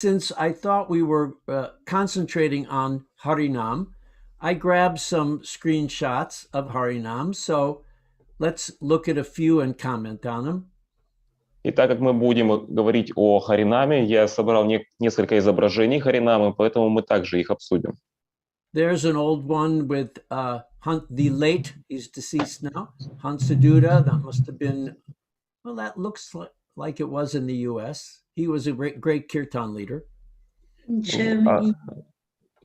Since I thought we were concentrating on Harinam, I grabbed some screenshots of Harinam, so let's look at a few and comment on them. И так как мы будем говорить о Харинаме, я собрал несколько изображений Харинамы, поэтому мы также их обсудим. There's an old one with the late, he's deceased now, Hansaduda. That must have been, well, that looks like it was in the US. He was a great kirtan leader.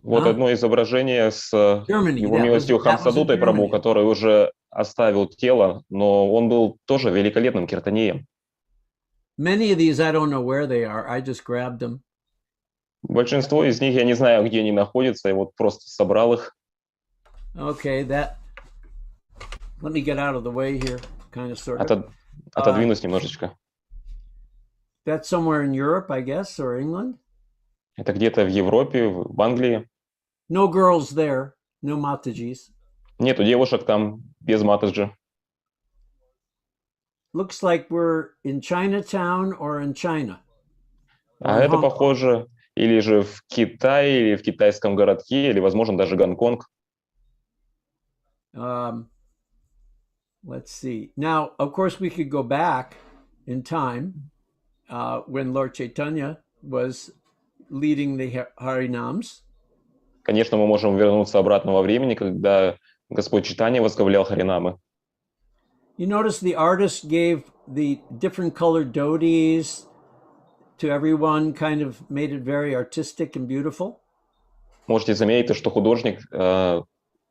Вот одно изображение с его милостью Хансадутой Прабху, который уже оставил тело, но он был тоже великолепным киртанеем. Many of these I don't know where they are. I just grabbed them. Большинство из них я не знаю, где они находятся, я вот просто собрал их. Okay, that. Let me get out of the way here, kind of sort of. Отодвинусь немножечко. That's somewhere in Europe, I guess, or England. Это где-то в Европе, в Англии. No girls there, no Matajis. Нету девушек там без Матаджи. Looks like we're in Chinatown or in China. А это похоже или же в Китае, или в китайском городке, или, возможно, даже Гонконг. Let's see. Now, of course, we could go back in time when Lord Chaitanya was leading the Harinams. Конечно, мы можем вернуться обратно во времени, когда Господь Чайтанья возглавлял Харинамы. You notice the artist gave the different colored dhotis to everyone, kind of made it very artistic and beautiful. Можете заметить, что художник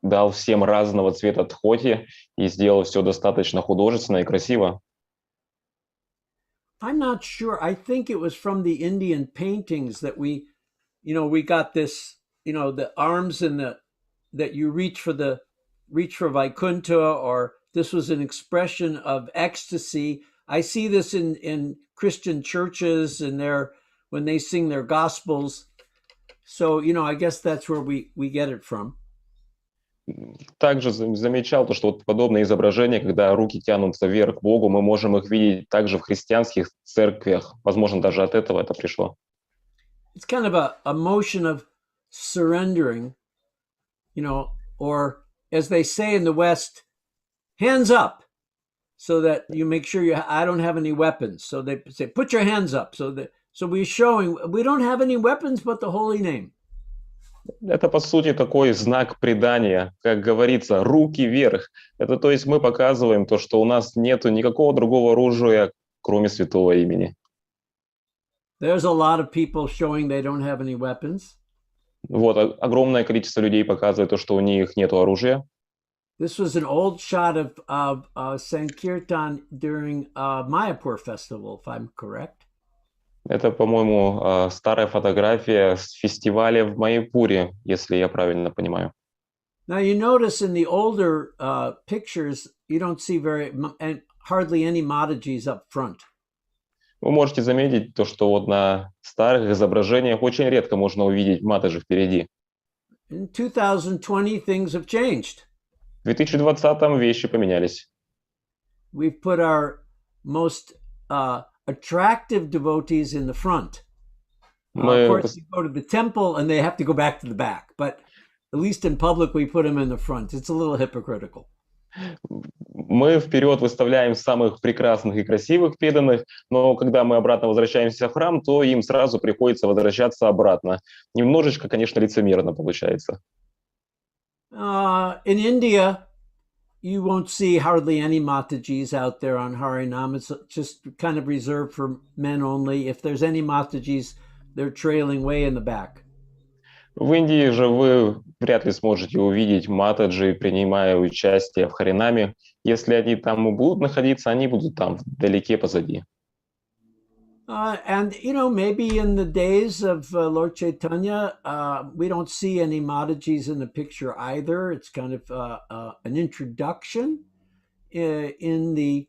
дал всем разного цвета дхоти и сделал все достаточно художественно и красиво. I'm not sure. I think it was from the Indian paintings that we got this, the arms and that you reach for Vaikuntha, or this was an expression of ecstasy. I see this in Christian churches and when they sing their gospels. So, I guess that's where we get it from. Также замечал то, что вот подобные изображения, когда руки тянутся вверх к Богу, мы можем их видеть также в христианских церквях. Возможно, даже от этого это пришло. It's kind of a motion of surrendering, or as they say in the West, hands up, so that you make sure I don't have any weapons. So they say, put your hands up. So we're showing we don't have any weapons but the holy name. Это, по сути, такой знак предания, как говорится, руки вверх. Это, то есть, мы показываем то, что у нас нету никакого другого оружия, кроме святого имени. There's a lot of people showing they don't have any weapons. Вот, огромное количество людей показывает то, что у них нету оружия. This was an old shot of Sankirtan during Mayapur festival, if I'm correct. Это, по-моему, старая фотография с фестиваля в Майяпуре, если я правильно понимаю. Now you notice in the older pictures, you don't see hardly any Matajis up front. Вы можете заметить то, что вот на старых изображениях очень редко можно увидеть Матаджи впереди. In 2020, things have changed. В 2020-м вещи поменялись. We've put our most attractive devotees in the front. Of course, you go to the temple and they have to go back to the back. But at least in public, we put them in the front. It's a little hypocritical. Мы вперед выставляем самых прекрасных и красивых преданных, но когда мы обратно возвращаемся в храм, то им сразу приходится возвращаться обратно. Немножечко, конечно, лицемерно получается. In India, you won't see hardly any Matajis out there on Harinam. It's just kind of reserved for men only. If there's any Matajis, they're trailing way in the back. В Индии же вы вряд ли сможете увидеть Матаджи, принимая участие в Харинаме. Если они там и будут находиться, они будут там вдалеке позади. And, maybe in the days of Lord Chaitanya, we don't see any Matajis in the picture either. It's kind of an introduction in the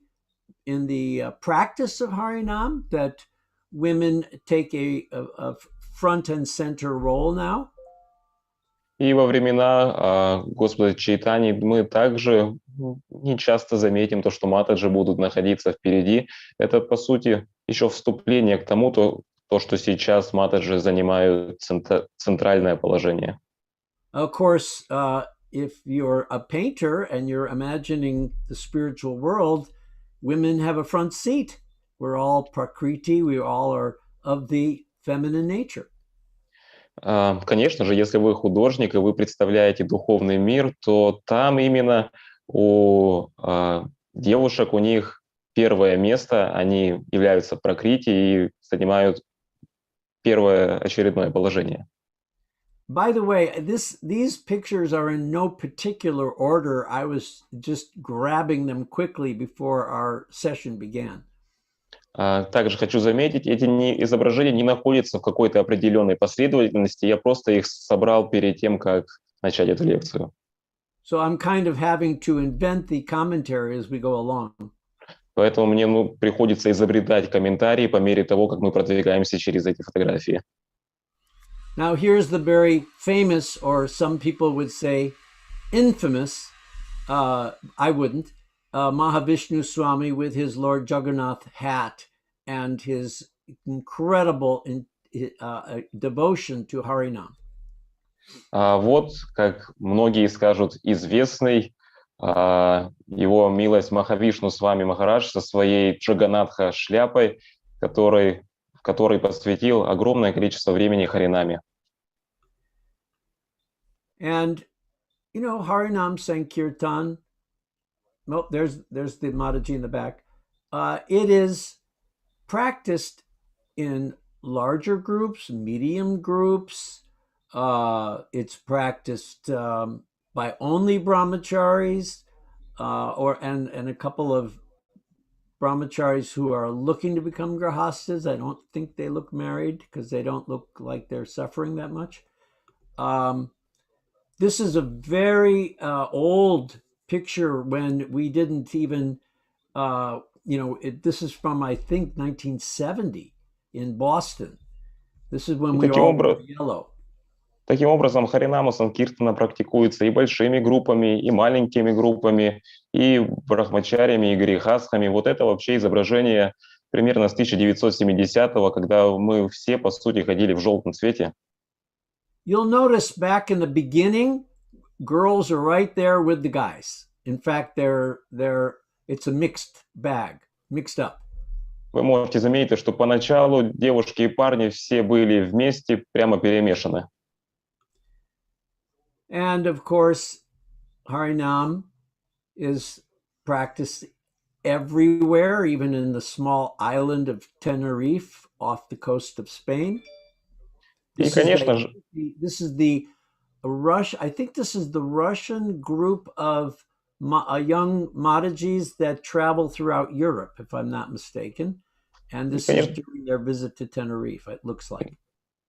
practice of Harinam, that women take a front and center role now. И во времена Господа Чайтаньи мы также не часто заметим то, что Матаджи будут находиться впереди. Это, по сути, еще вступление к тому, то, что сейчас матаджи занимают центральное положение. Of course, if you're a painter and you're imagining the spiritual world, women have a front seat. We're all prakriti, we all are of the feminine nature. Конечно же, если вы художник и вы представляете духовный мир, то там именно у девушек у них первое место, они являются пракрити и занимают первое очередное положение. By the way, these pictures are in no particular order. I was just grabbing them quickly before our session began. Также хочу заметить, эти изображения не находятся в какой-то определенной последовательности, я просто их собрал перед тем, как начать эту лекцию. So I'm kind of having to invent the commentary as we go along. Поэтому мне приходится изобретать комментарии по мере того, как мы продвигаемся через эти фотографии. Now here's the very famous, or some people would say infamous, I wouldn't, Mahavishnu Swami with his Lord Jagannath hat and his incredible devotion to Harinam. Вот, как многие скажут, известный его милость Махавишну Свами Махарадж со своей Джаганатха шляпой, в которой посвятил огромное количество времени Харинаме. And, you know, Harinama-санкиртана, well, there's the Mataji in the back. It is practiced in larger groups, medium groups. It's practiced by only brahmacharis, and a couple of brahmacharis who are looking to become grahastas. I don't think they look married because they don't look like they're suffering that much. This is a very old picture when we didn't even, this is from, I think, 1970 in Boston. This is when we all wore yellow. Таким образом, Харинама-санкиртана практикуется и большими группами, и маленькими группами, и брахмачарями, и грихастхами. Вот это вообще изображение примерно с 1970-го, когда мы все, по сути, ходили в желтом цвете. You'll notice back in the beginning, girls are right there with the guys. In fact, it's a mixed bag, mixed up. Вы можете заметить, что поначалу девушки и парни все были вместе, прямо перемешаны. And of course, Harinam is practiced everywhere, even in the small island of Tenerife off the coast of Spain. И, конечно же, this is the I think this is the Russian group of young Matajis that travel throughout Europe, if I'm not mistaken. And this is during their visit to Tenerife, it looks like.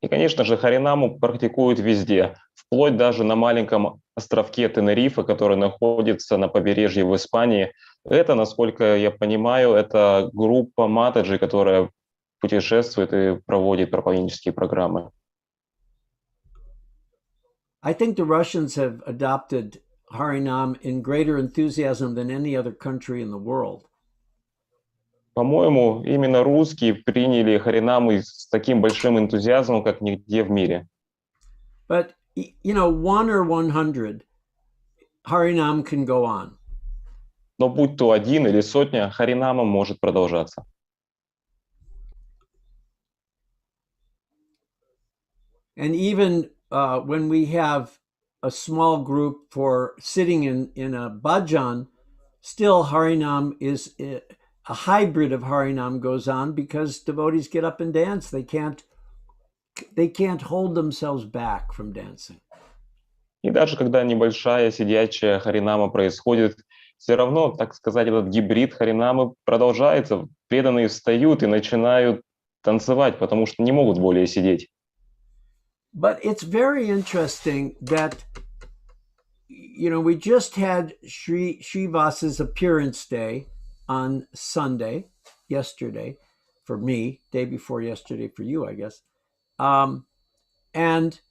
И, конечно же, Харинаму практикуют везде, вплоть даже на маленьком островке Тенерифе, который находится на побережье в Испании. Это, насколько я понимаю, это группа матаджи, которая путешествует и проводит проповеднические программы. I think the Russians have adopted Harinam in greater enthusiasm than any other country in the world. По-моему, именно русские приняли Харинаму с таким большим энтузиазмом, как нигде в мире. But, you know, 1 or 100, Harinam can go on. Но будь то 1 или 100, Харинама может продолжаться. And even when we have a small group for sitting in a bhajan, still Harinam is a hybrid of Harinam goes on because devotees get up and dance. They can't hold themselves back from dancing. И даже когда небольшая сидячая Харинама происходит, все равно, так сказать, этот гибрид Харинамы продолжается. Преданные встают и начинают танцевать, потому что не могут более сидеть. But it's very interesting that, you know, we just had Srivasa's appearance day on Sunday, yesterday, for me, day before yesterday for you, I guess. And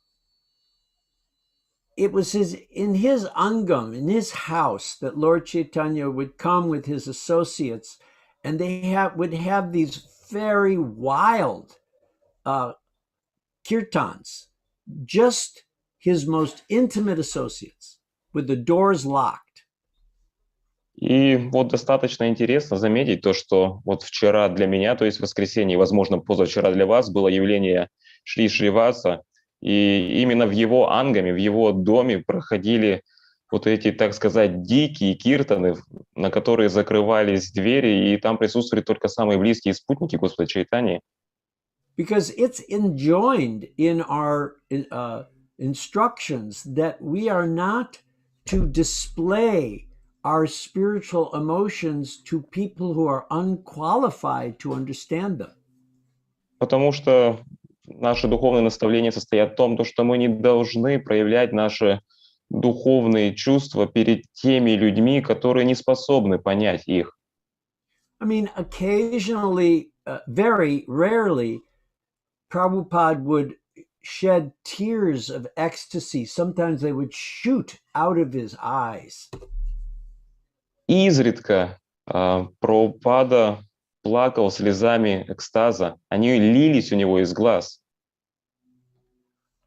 it was in his angam, in his house, that Lord Chaitanya would come with his associates, and they would have these very wild kirtans, just his most intimate associates, with the doors locked. И вот достаточно интересно заметить то, что вот вчера для меня, то есть в воскресенье, возможно, позавчера для вас, было явление Шри Шриваса, и именно в его ангаме, в его доме проходили вот эти, так сказать, дикие киртаны, на которые закрывались двери, и там присутствовали только самые близкие спутники Господа Чайтаньи. Because it's enjoined in our instructions that we are not to display our spiritual emotions to people who are unqualified to understand them. Потому что наши духовные наставления состоят в том, что мы не должны проявлять наши духовные чувства перед теми людьми, которые не способны понять их. I mean, occasionally, very rarely, Prabhupada would shed tears of ecstasy. Sometimes they would shoot out of his eyes. Изредка Прабхупада плакал слезами экстаза, они лились у него из глаз.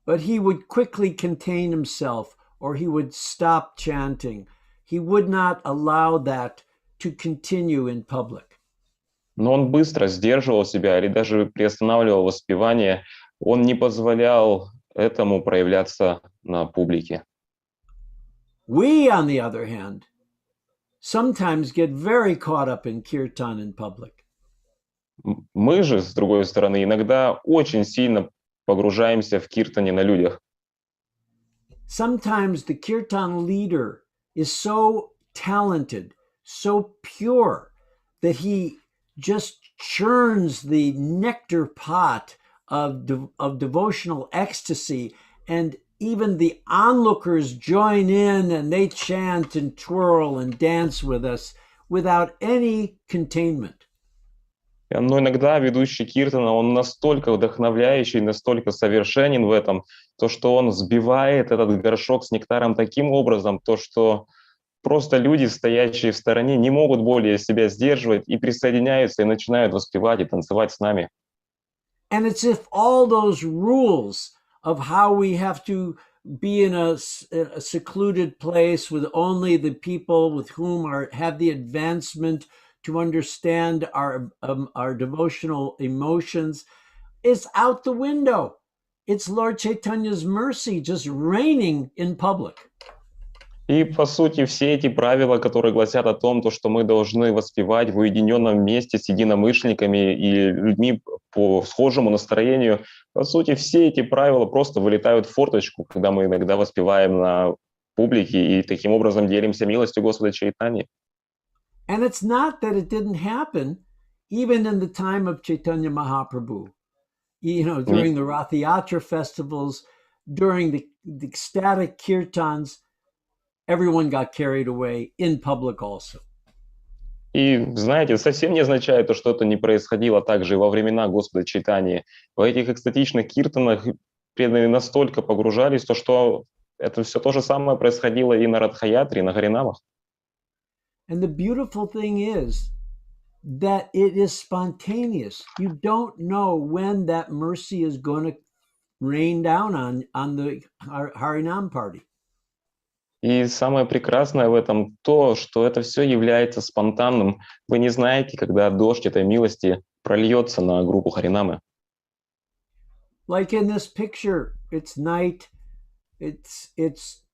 But he would quickly contain himself, or he would stop chanting. He would not allow that to continue in public. Но он быстро сдерживал себя или даже приостанавливал воспевание. Он не позволял этому проявляться на публике. We, on the other hand, sometimes get very caught up in kirtan in public. Мы же, с другой стороны, иногда очень сильно погружаемся в киртане на людях. Sometimes the kirtan leader is so talented, so pure, that he just churns the nectar pot of devotional ecstasy, and even the onlookers join in and they chant and twirl and dance with us without any containment. Но иногда ведущий киртана, он настолько вдохновляющий, настолько совершенен в этом, то, что он взбивает этот горшок с нектаром таким образом, то, что просто люди, стоящие в стороне, не могут более себя сдерживать и присоединяются и начинают воспевать и танцевать с нами. And it's if all those rules of how we have to be in a secluded place with only the people with whom have the advancement to understand our devotional emotions is out the window. It's Lord Chaitanya's mercy just reigning in public. И, по сути, все эти правила, которые гласят о том, что мы должны воспевать в уединенном месте с единомышленниками и людьми по схожему настроению, по сути, все эти правила просто вылетают в форточку, когда мы иногда воспеваем на публике и таким образом делимся милостью Господа Чайтаньи. And it's not that it didn't happen even in the time of Chaitanya Mahaprabhu. You know, during the Rath Yatra festivals, during the ecstatic kirtans, everyone got carried away in public also. И, знаете, совсем не означает то, что это не происходило также и во времена Господа Чайтаньи. В этих экстатичных киртанах преданные настолько погружались, то, что это все то же самое происходило и на Радха-ятре, и на Харинамах. And the beautiful thing is that it is spontaneous. You don't know when that mercy is going to rain down on the Harinam party. И самое прекрасное в этом то, что это все является спонтанным. Вы не знаете, когда дождь этой милости прольется на группу Харинамы. Like in this picture, it's night.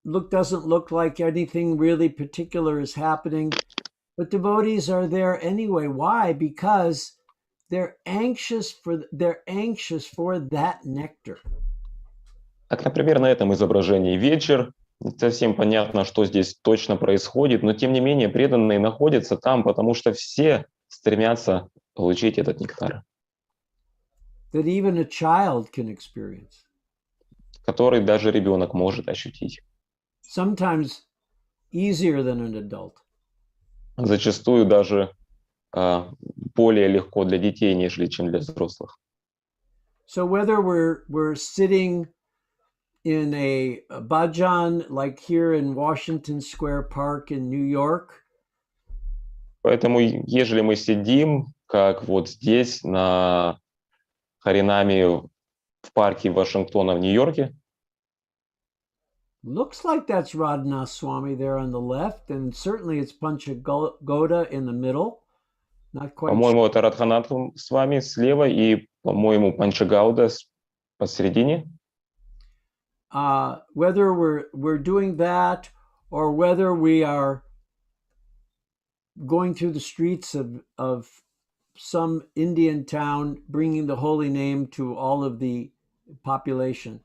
Doesn't look like anything really particular is happening, but devotees are there anyway. Why? Because they're anxious for that nectar. Как, например, на этом изображении вечер. Не совсем понятно, что здесь точно происходит, но тем не менее преданные находятся там, потому что все стремятся получить этот нектар. That even a child can experience. Который даже ребенок может ощутить. Sometimes easier than an adult. Зачастую даже более легко для детей, нежели чем для взрослых. So whether we're sitting in a bhajan like here in Washington Square Park in New York. Поэтому, ежели мы сидим, как вот здесь на Харинаме в парке Вашингтона в Нью-Йорке. Looks like that's Radhanath Swami there on the left, and certainly it's Panchagoda in the middle. Not quite sure. По-моему, это Радханат с вами слева и, по-моему, Панчагауда посередине. Whether we're doing that or whether we are going through the streets of some Indian town, bringing the holy name to all of the population.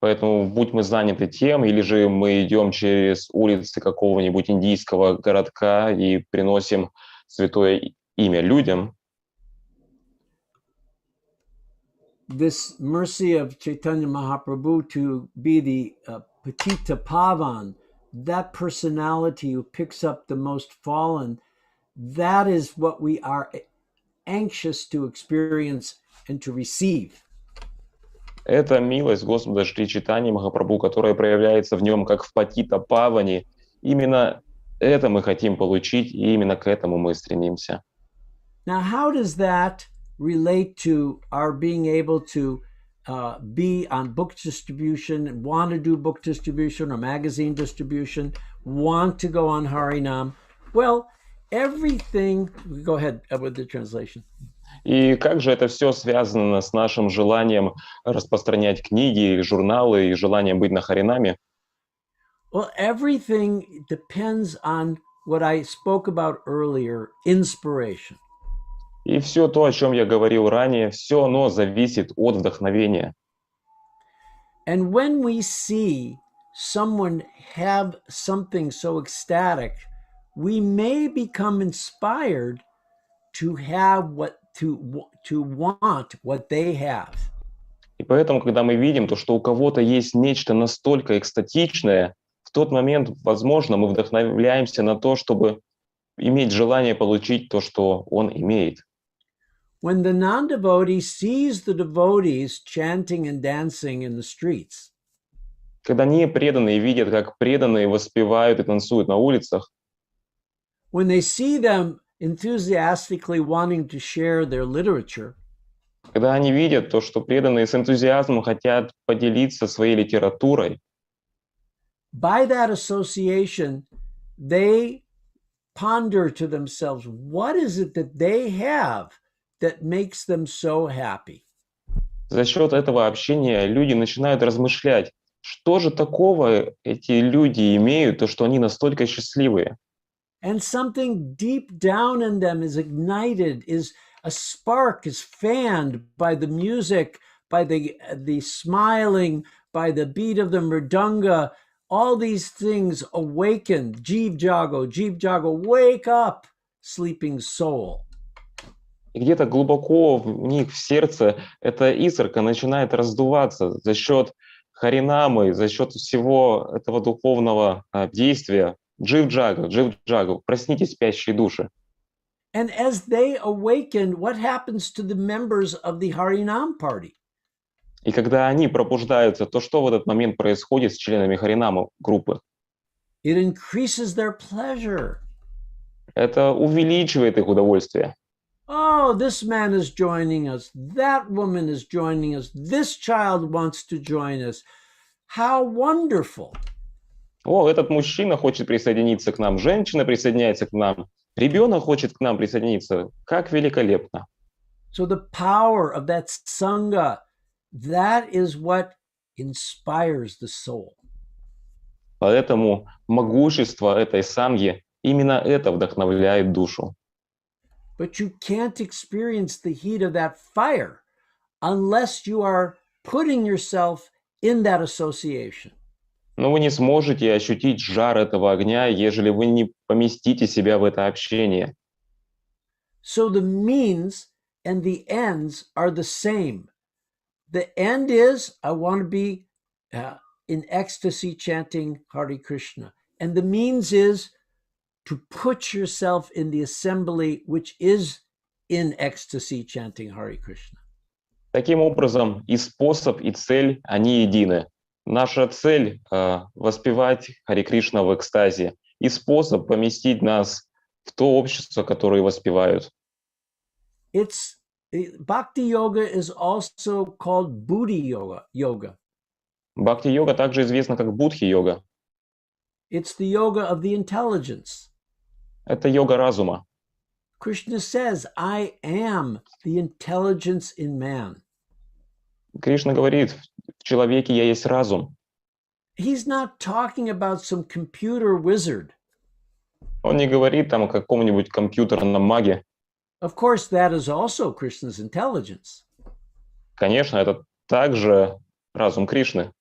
Поэтому будь мы заняты тем, или же мы идем через улицы какого-нибудь индийского городка и приносим святое имя людям. This mercy of Chaitanya Mahaprabhu to be the Patita Pavan, that personality who picks up the most fallen, that is what we are anxious to experience and to receive. Это милость Господа Шри Чайтаньи Махапрабху, которая проявляется в нем как в Патита Павани. Именно это мы хотим получить, и именно к этому мы стремимся. Now, how does that relate to our being able to be on book distribution, want to do book distribution or magazine distribution, want to go on Harinam? Well, everything... Go ahead with the translation. И как же это все связано с нашим желанием распространять книги, журналы и желанием быть на Харинаме? Well, everything depends on what I spoke about earlier, inspiration. И все то, о чем я говорил ранее, все оно зависит от вдохновения. And when we see someone have something so ecstatic, we may become inspired to have to want what they have. И поэтому, когда мы видим то, что у кого-то есть нечто настолько экстатичное, в тот момент, возможно, мы вдохновляемся на то, чтобы иметь желание получить то, что он имеет. When the non-devotee sees the devotees chanting and dancing in the streets, Когда непреданные видят, как преданные воспевают и танцуют на улицах, when they see them enthusiastically wanting to share their literature, когда они видят то, что преданные с энтузиазмом хотят поделиться своей литературой, by that association, they ponder to themselves, what is it that they have that makes them so happy? за счет этого общения люди начинают размышлять, что же такого эти люди имеют, то, что они настолько счастливые. And something deep down in them is ignited, is a spark is fanned by the music, by the smiling, by the beat of the mridanga. All these things awaken. Jeev Jago, wake up, sleeping soul. И где-то глубоко в них, в сердце, эта искорка начинает раздуваться за счет харинамы, за счет всего этого духовного действия. Джив Джагу, проснитесь, спящие души. And as they awaken, what happens to the members of the Harinam party? И когда они пробуждаются, то что в этот момент происходит с членами Харинамы группы? It increases their pleasure. Это увеличивает их удовольствие. Oh, this man is joining us. That woman is joining us. This child wants to join us. How wonderful. О, этот мужчина хочет присоединиться к нам, женщина присоединяется к нам, ребенок хочет к нам присоединиться. Как великолепно. So the power of that sangha, that is what inspires the soul. Поэтому могущество этой санги, именно это вдохновляет душу. But you can't experience the heat of that fire unless you are putting yourself in that association. Но вы не сможете ощутить жар этого огня, ежели вы не поместите себя в это общение. So the means and the ends are the same. The end is, I want to be in ecstasy chanting Hare Krishna. And the means is to put yourself in the assembly which is in ecstasy chanting Hare Krishna. Таким образом, и способ, и цель, они едины. Наша цель воспевать Харе Кришна в экстазе, и способ поместить нас в то общество, которое воспевают. It's Bhakti yoga is also called Buddhi yoga. Бхакти-йога также известна как будхи-йога. It's the yoga of the intelligence. Это йога разума. Krishna says, I am the intelligence in man. Кришна говорит, в человеке я есть разум. He's not talking about some computer wizard. Он не говорит там о каком-нибудь компьютерном маге. Of course, that is also Krishna's intelligence. Конечно, это также разум Кришны.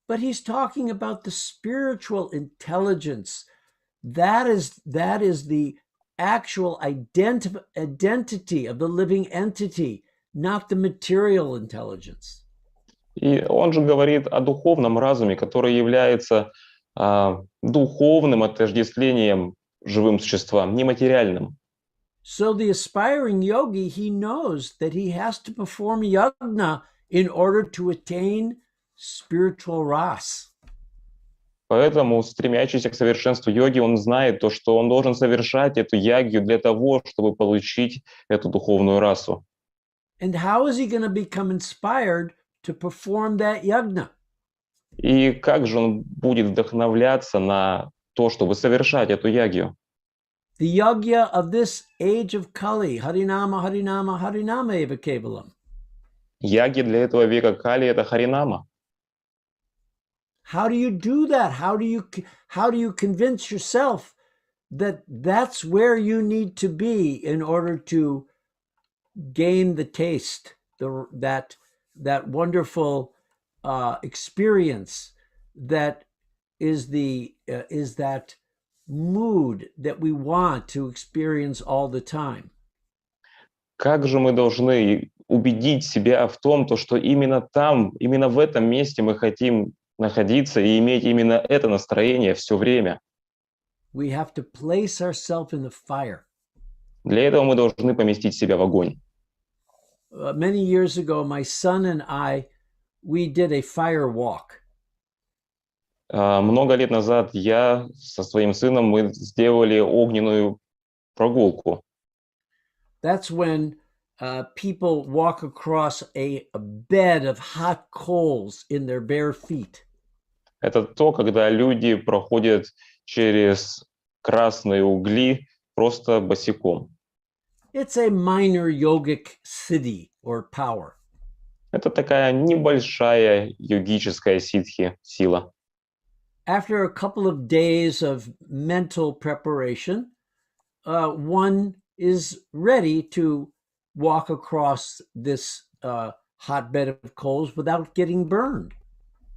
But he's talking about the spiritual intelligence. That is the actual identity of the living entity, not the material intelligence. И он же говорит о духовном разуме, который является духовным отождествлением живым существам, нематериальным. So the aspiring yogi, he knows that he has to perform yajna in order to attain spiritual ras. Поэтому, стремящийся к совершенству йоги, он знает то, что он должен совершать эту ягью для того, чтобы получить эту духовную расу. And how is he going to become inspired to perform that yajna? И как же он будет вдохновляться на то, чтобы совершать эту ягью? The yajna of this age of Kali, Harinama, Harinama, Harinama eva kevalam. Яги для этого века Кали — это Харинама. How do you do that? How do you convince yourself that that's where you need to be in order to gain the taste, that wonderful experience that is that mood that we want to experience all the time? Как же мы должны убедить себя в том, что именно там, именно в этом месте мы хотим находиться и иметь именно это настроение все время? We have to place ourselves in the fire. Для этого мы должны поместить себя в огонь. Many years ago, my son and I, we did a fire walk. Много лет назад я со своим сыном мы сделали огненную прогулку. That's when people walk across a bed of hot coals in their bare feet. Это то, когда люди проходят через красные угли просто босиком. It's a minor yogic siddhi or power. Это такая небольшая йогическая ситхи, сила. After a couple of days of mental preparation, one is ready to walk across this hotbed of coals without getting burned.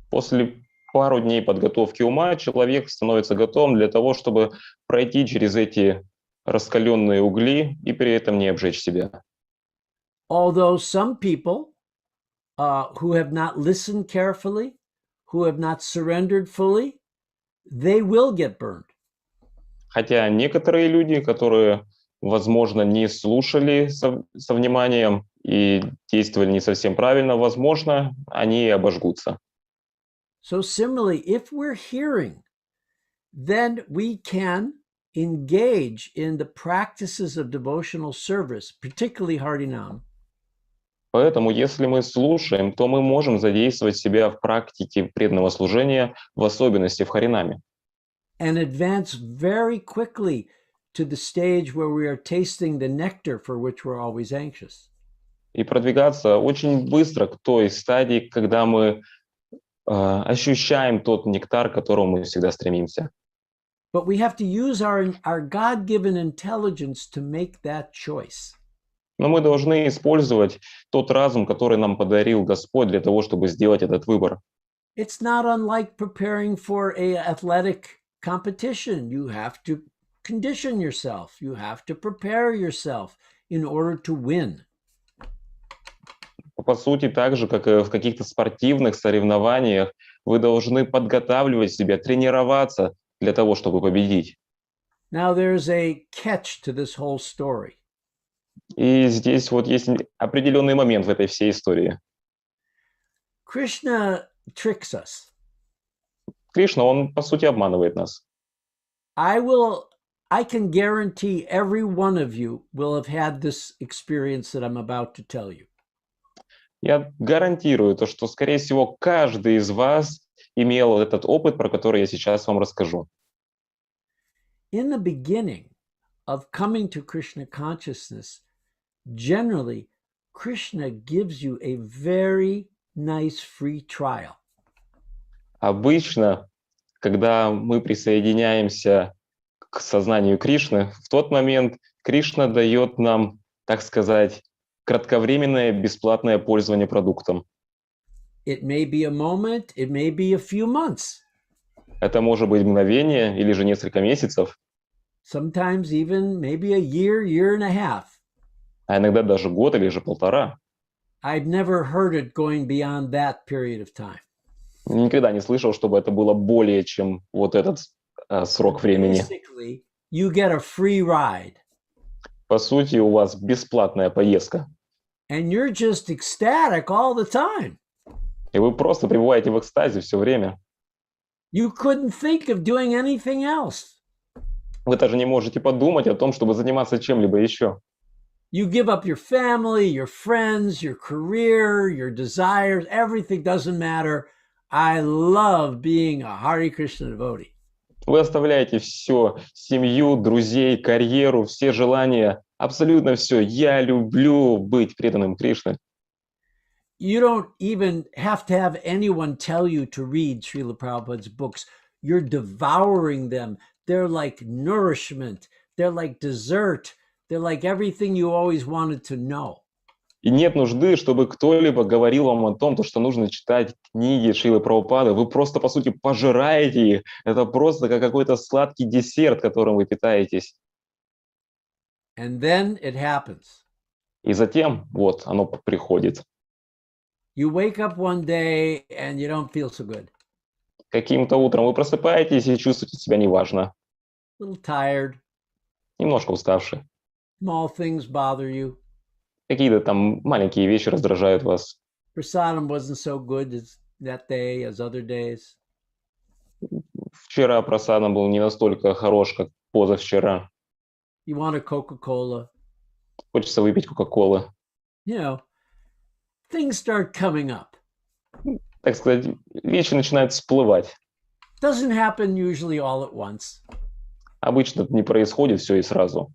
После пару дней подготовки ума человек становится готовым для того, чтобы пройти через эти раскаленные угли и при этом не обжечь себя. Although some people who have not listened carefully, who have not surrendered fully, they will get burned. Хотя некоторые люди, которые, возможно, не слушали со вниманием и действовали не совсем правильно, возможно, они и обожгутся. So similarly, if we're hearing, then we can engage in the practices of devotional service, particularly Harinam. Поэтому, если мы слушаем, то мы можем задействовать себя в практике преданного служения, в особенности в Харинаме. And advance very quickly to the stage where we are tasting the nectar for which we're always anxious. И продвигаться очень быстро к той стадии, когда мы ощущаем тот нектар, к которому мы всегда стремимся. But we have to use our God-given intelligence to make that choice. Но мы должны использовать тот разум, который нам подарил Господь для того, чтобы сделать этот выбор. It's not unlike preparing for an athletic competition. You have to condition yourself. You have to prepare yourself in order to win. По сути, так же, как и в каких-то спортивных соревнованиях, вы должны подготавливать себя, тренироваться для того, чтобы победить. Now there's a catch to this whole story. И здесь вот есть определенный момент в этой всей истории. Krishna tricks us. Кришна, он, по сути, обманывает нас. I will I can guarantee every one of you will have had this experience that I'm about to tell you. Я гарантирую то, что, скорее всего, каждый из вас имел этот опыт, про который я сейчас вам расскажу. In the beginning of coming to Krishna consciousness, generally, Krishna gives you a very nice free trial. Обычно, когда мы присоединяемся к сознанию Кришны, в тот момент Кришна дает нам, так сказать, кратковременное бесплатное пользование продуктом. It may be a moment, it may be a few months. Это может быть мгновение или же несколько месяцев, Sometimes even maybe a year, year and a half. а иногда даже год или же полтора. I've never heard it going beyond that period of time. Никогда не слышал, чтобы это было более чем вот этот срок времени. Basically, you get a free ride. По сути, у вас бесплатная поездка. And you're just ecstatic all the time. И вы просто пребываете в экстазе все время. You couldn't think of doing anything else. Вы даже не можете подумать о том, чтобы заниматься чем-либо еще. You give up your family, your friends, your career, your desires, everything doesn't matter. I love being a Hare Krishna devotee. Вы оставляете все, семью, друзей, карьеру, все желания, абсолютно все. Я люблю быть преданным Кришне. You don't even have to have anyone tell you to read Srila Prabhupada's books. You're devouring them. They're like nourishment. They're like dessert. They're like everything you always wanted to know. И нет нужды, чтобы кто-либо говорил вам о том, что нужно читать книги Шрилы Прабхупады. Вы просто, по сути, пожираете их. Это просто как какой-то сладкий десерт, которым вы питаетесь. And then it happens. И затем, вот, оно приходит. You wake up one day and you don't feel so good. Каким-то утром вы просыпаетесь и чувствуете себя неважно. A little tired. Немножко уставший. Small things bother you. Какие-то там маленькие вещи раздражают вас. Prasadam wasn't so good that day as other days. Вчера просадом был не настолько хорош, как позавчера. You want a Coca-Cola. Хочется выпить Кока-Колы. You know, things start coming up. Так сказать, вещи начинают всплывать. Doesn't happen usually all at once. Обычно это не происходит все и сразу.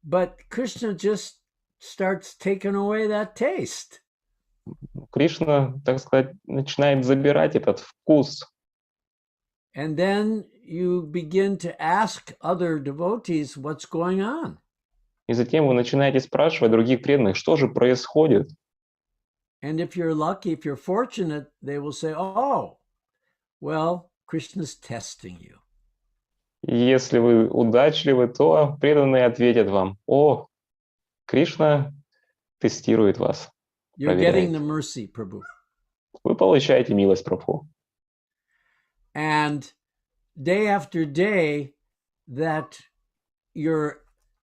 But Krishna just starts taking away that taste. Кришна, так сказать, начинает забирать этот вкус. And then you begin to ask other devotees what's going on. И затем вы начинаете спрашивать других преданных, что же происходит. And if you're lucky, if you're fortunate, they will say, oh, well, Krishna's testing you. И если вы удачливы, то преданные ответят вам: о, Кришна тестирует вас. You're getting the mercy, Prabhu. Вы получаете милость Прабху. And day after day, that your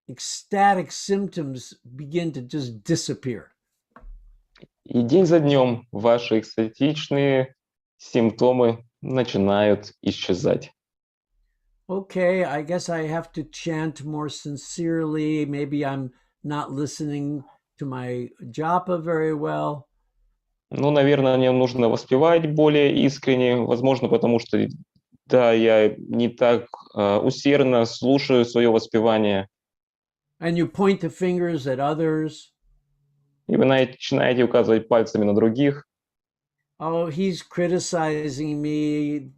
ecstatic symptoms begin to just disappear. И день за днем ваши экстатичные симптомы начинают исчезать. Okay, I guess I have to chant more sincerely. Maybe I'm not listening to my japa very well. Ну, наверное, мне нужно воспевать более искренне, возможно, потому что, да, я не так усердно слушаю свое воспевание. And you point the fingers at others. И вы начинаете указывать пальцами на других. Oh, he's criticizing me.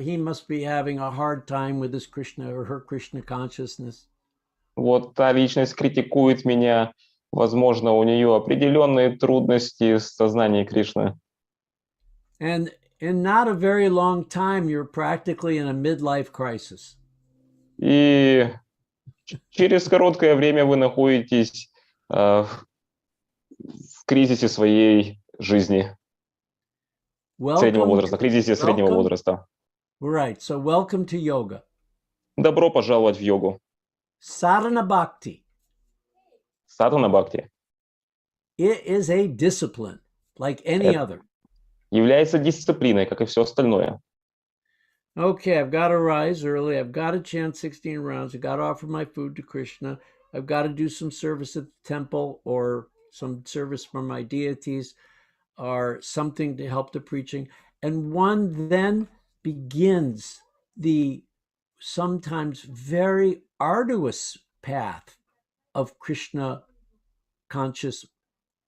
He must be having a hard time with his Krishna or her Krishna consciousness. Вот та личность критикует меня. Возможно, у нее определенные трудности с сознанием Кришны. And in not a very long time, you're practically in a midlife crisis. И через короткое время вы находитесь в кризисе своей жизни, среднего возраста, кризисе среднего возраста. Right. So welcome to yoga. Добро пожаловать в йогу. Sadhana bhakti. Садхана бхакти. It is a discipline, like any other. Является дисциплиной, как и все остальное. Okay, I've got to rise early. I've got to chant 16 rounds. I've got to offer my food to Krishna. I've got to do some service at the temple or some service for my deities or something to help the preaching. And one then begins the sometimes very arduous path of Krishna conscious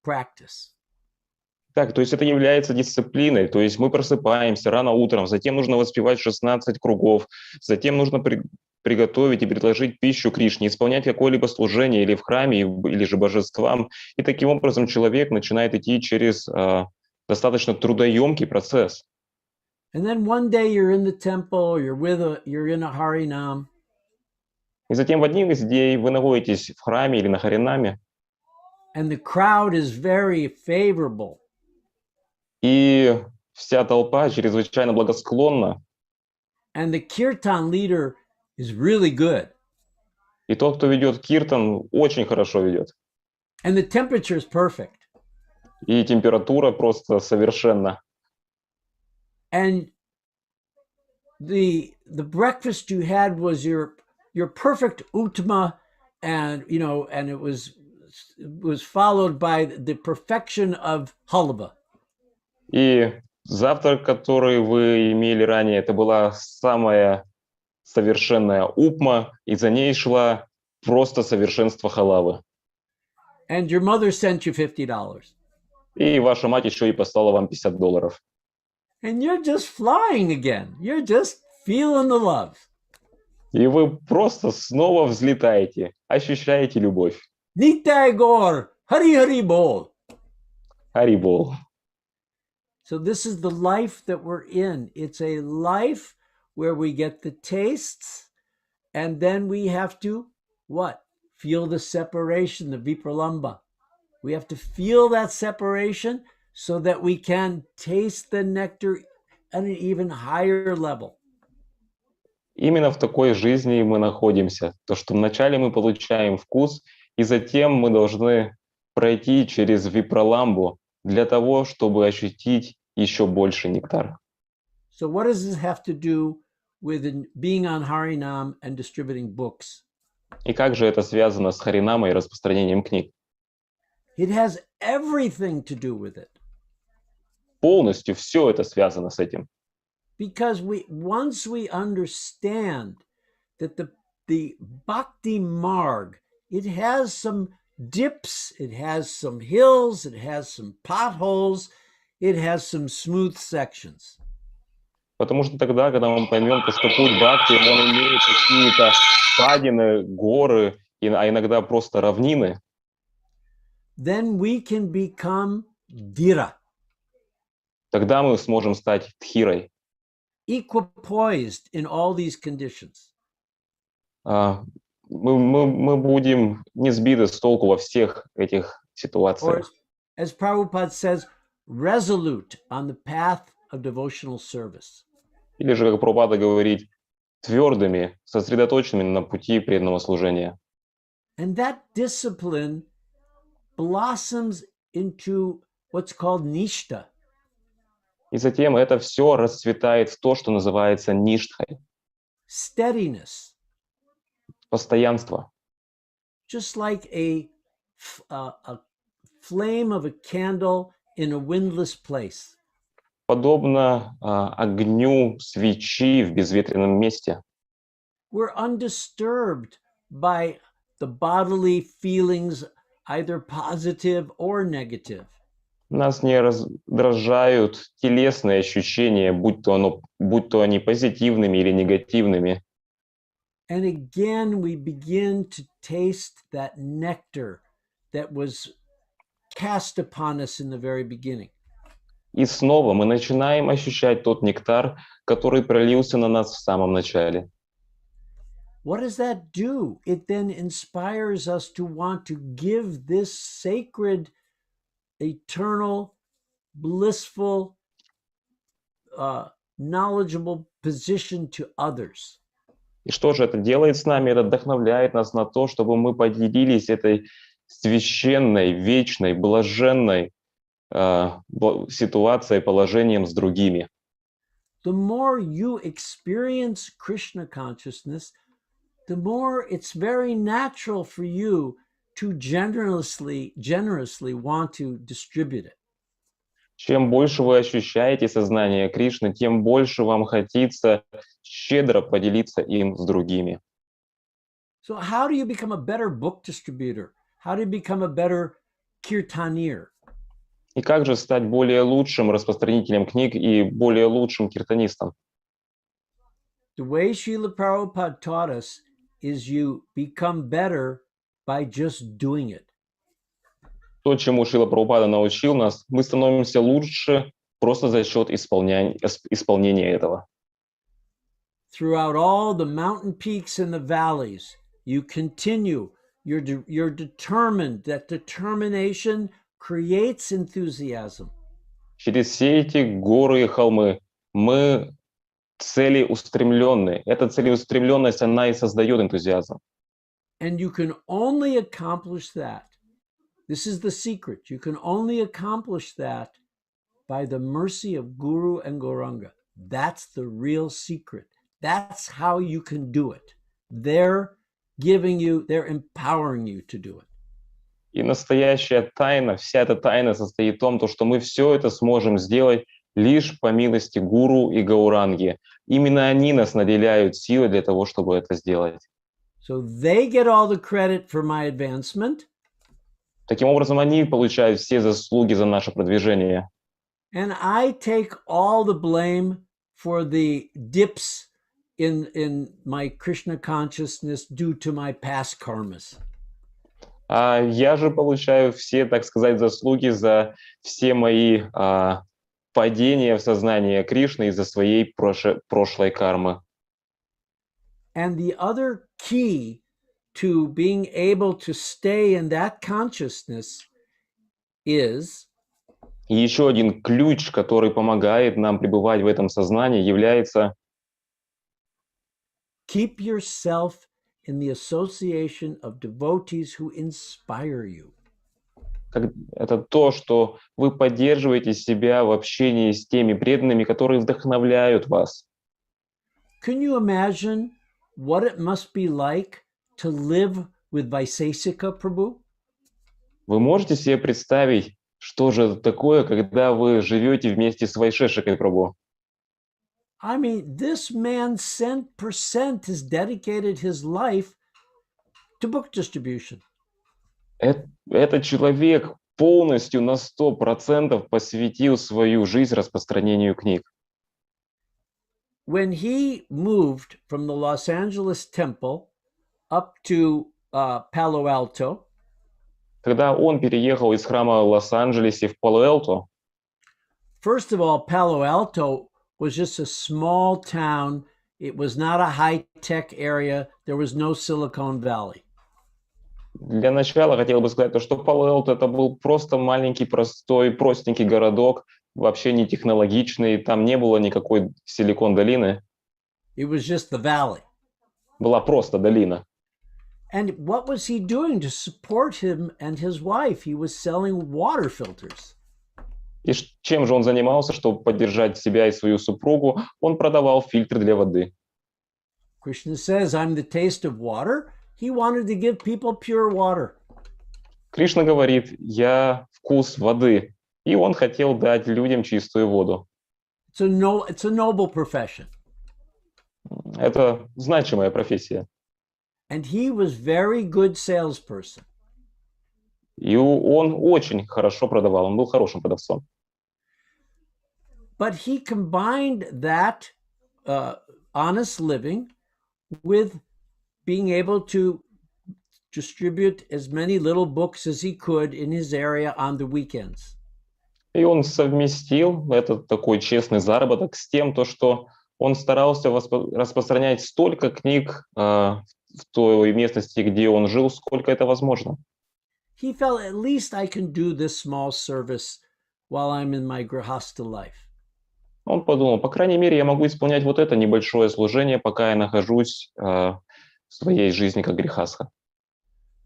practice. Так, то есть это является дисциплиной, то есть мы просыпаемся рано утром, затем нужно воспевать 16 кругов, затем нужно приготовить и предложить пищу Кришне, исполнять какое-либо служение или в храме, или же божествам, и таким образом человек начинает идти через достаточно трудоемкий процесс. And then one day you're in the temple, you're in a Harinam. И затем в один из дней вы находитесь в храме или на Харинаме, and the crowd is very favorable. И вся толпа чрезвычайно благосклонна. And the kirtan leader is really good. И тот, кто ведет киртан, очень хорошо ведет. And the temperature is perfect. И температура просто совершенна. And the breakfast you had was your perfect utma, and and it was followed by the perfection of halva. И завтрак, который вы имели ранее, это была самая совершенная упма, и за ней шла просто совершенство халавы. And your mother sent you $50. И ваша мать еще и послала вам $50. And you're just flying again. You're just feeling the love. И вы просто снова взлетаете, ощущаете любовь. Nitai Gaur, Hari Hari Bol. Харибол. So this is the life that we're in. It's a life where we get the tastes, and then we have to, what? Feel the separation, the vipralamba. We have to feel that separation so that we can taste the nectar at an even higher level. Именно в такой жизни мы находимся. То, что вначале мы получаем вкус, и затем мы должны пройти через випраламбу для того, чтобы ощутить еще больше нектар. So what does this have to do with being on Harinam and distributing books? И как же это связано с Харинамой и распространением книг? It has everything to do with it. Полностью все это связано с этим. Because once we understand that the bhakti marg, it has some dips, it has some hills, it has some potholes, it has some smooth sections. Потому что тогда, когда мы поймем, что путь бхакти, он имеет какие-то впадины, горы, а иногда просто равнины, then we can become dhira. Тогда мы сможем стать дхирой. Equipoised in all these conditions. Мы будем не сбиты с толку во всех этих ситуациях. Or, as Prabhupada says, resolute on the path of devotional service. Или же, как Прабхупада говорит, твердыми, сосредоточенными на пути преданного служения. And that discipline blossoms into what's called nishta. И затем это все расцветает в то, что называется ништхой. Steadiness. Постоянство. Just like a flame of a candle in a windless place. Подобно огню свечи в безветренном месте. We're undisturbed by the bodily feelings, either positive or negative. Нас не раздражают телесные ощущения, будь то они позитивными или негативными. And again, we begin to taste that nectar that was cast upon us in the very beginning. И снова мы начинаем ощущать тот нектар, который пролился на нас в самом начале. What does that do? It then inspires us to want to give this sacred, eternal, blissful, knowledgeable position to others. И что же это делает с нами? Это вдохновляет нас на то, чтобы мы поделились этой священной, вечной, блаженной ситуацией, положением с другими. the more you experience Krishna consciousness, the more it's very natural for you to generously want to distribute it. Чем больше вы ощущаете сознание Кришны, тем больше вам хотится щедро поделиться им с другими. So how do you become a better book distributor? How do you become a better kirtanir? И как же стать более лучшим распространителем книг и более лучшим киртанистом? The way Srila Prabhupada taught us is you become better by just doing it. То, чему Шрила Прабхупада научил нас, мы становимся лучше просто за счет исполнения этого. Throughout all the mountain peaks and the valleys, you continue. You're determined. That determination creates enthusiasm. Через все эти горы и холмы мы целеустремленны. Эта целеустремленность, она и создает энтузиазм. And you can only accomplish that. This is the secret. You can only accomplish that by the mercy of Guru and Gauranga. That's the real secret. That's how you can do it. They're empowering you to do it. И настоящая тайна, вся эта тайна состоит в том, что мы все это сможем сделать лишь по милости Гуру и Гауранги. Именно они нас наделяют силой для того, чтобы это сделать. So they get all the credit for my advancement. Таким образом, они получают все заслуги за наше продвижение. And I take all the blame for the dips in my Krishna consciousness due to my past karmas. А я же получаю все, так сказать, заслуги за все мои падения в сознание Кришны из-за своей прошлой кармы. And the other key to being able to stay in that consciousness is И еще один ключ, который помогает нам пребывать в этом сознании, является keep yourself in the association of devotees who inspire you. это то, что вы поддерживаете себя в общении с теми преданными, которые вдохновляют вас. Can you imagine what it must be like to live with Vaisesika Prabhu? Вы можете себе представить, что же это такое, когда вы живете вместе с Вайшешикой Прабху? I mean, this man 100% has dedicated his life to book distribution. Этот человек полностью на 100% посвятил свою жизнь распространению книг. When he moved from the Los Angeles temple up to Palo Alto, Когда он переехал из храма в Лос-Анджелесе в Пало-Элто, first of all, Palo Alto was just a small town. It was not a high-tech area. There was no Silicon Valley. для начала хотел бы сказать, что Пало-Элто это был просто маленький, простой, простенький городок, вообще не технологичный, там не было никакой Силикон-долины. It was just the valley. Была просто долина. And what was he doing to support him and his wife? He was selling water filters. И чем же он занимался, чтобы поддержать себя и свою супругу? Он продавал фильтры для воды. Krishna says, I'm the taste of water. He wanted to give people pure water. Кришна говорит, я вкус воды. И он хотел дать людям чистую воду. It's a noble profession. Это значимая профессия. And he was very good salesperson. И он очень хорошо продавал, он был хорошим продавцом. But he combined that honest living with being able to distribute as many little books as he could in his area on the weekends. И он совместил этот такой честный заработок с тем, что он старался распространять столько книг в той местности, где он жил, сколько это возможно. He felt at least I can do this small service while I'm in my grihastha life. Он подумал, по крайней мере, я могу исполнять вот это небольшое служение, пока я нахожусь в своей жизни как грихастха.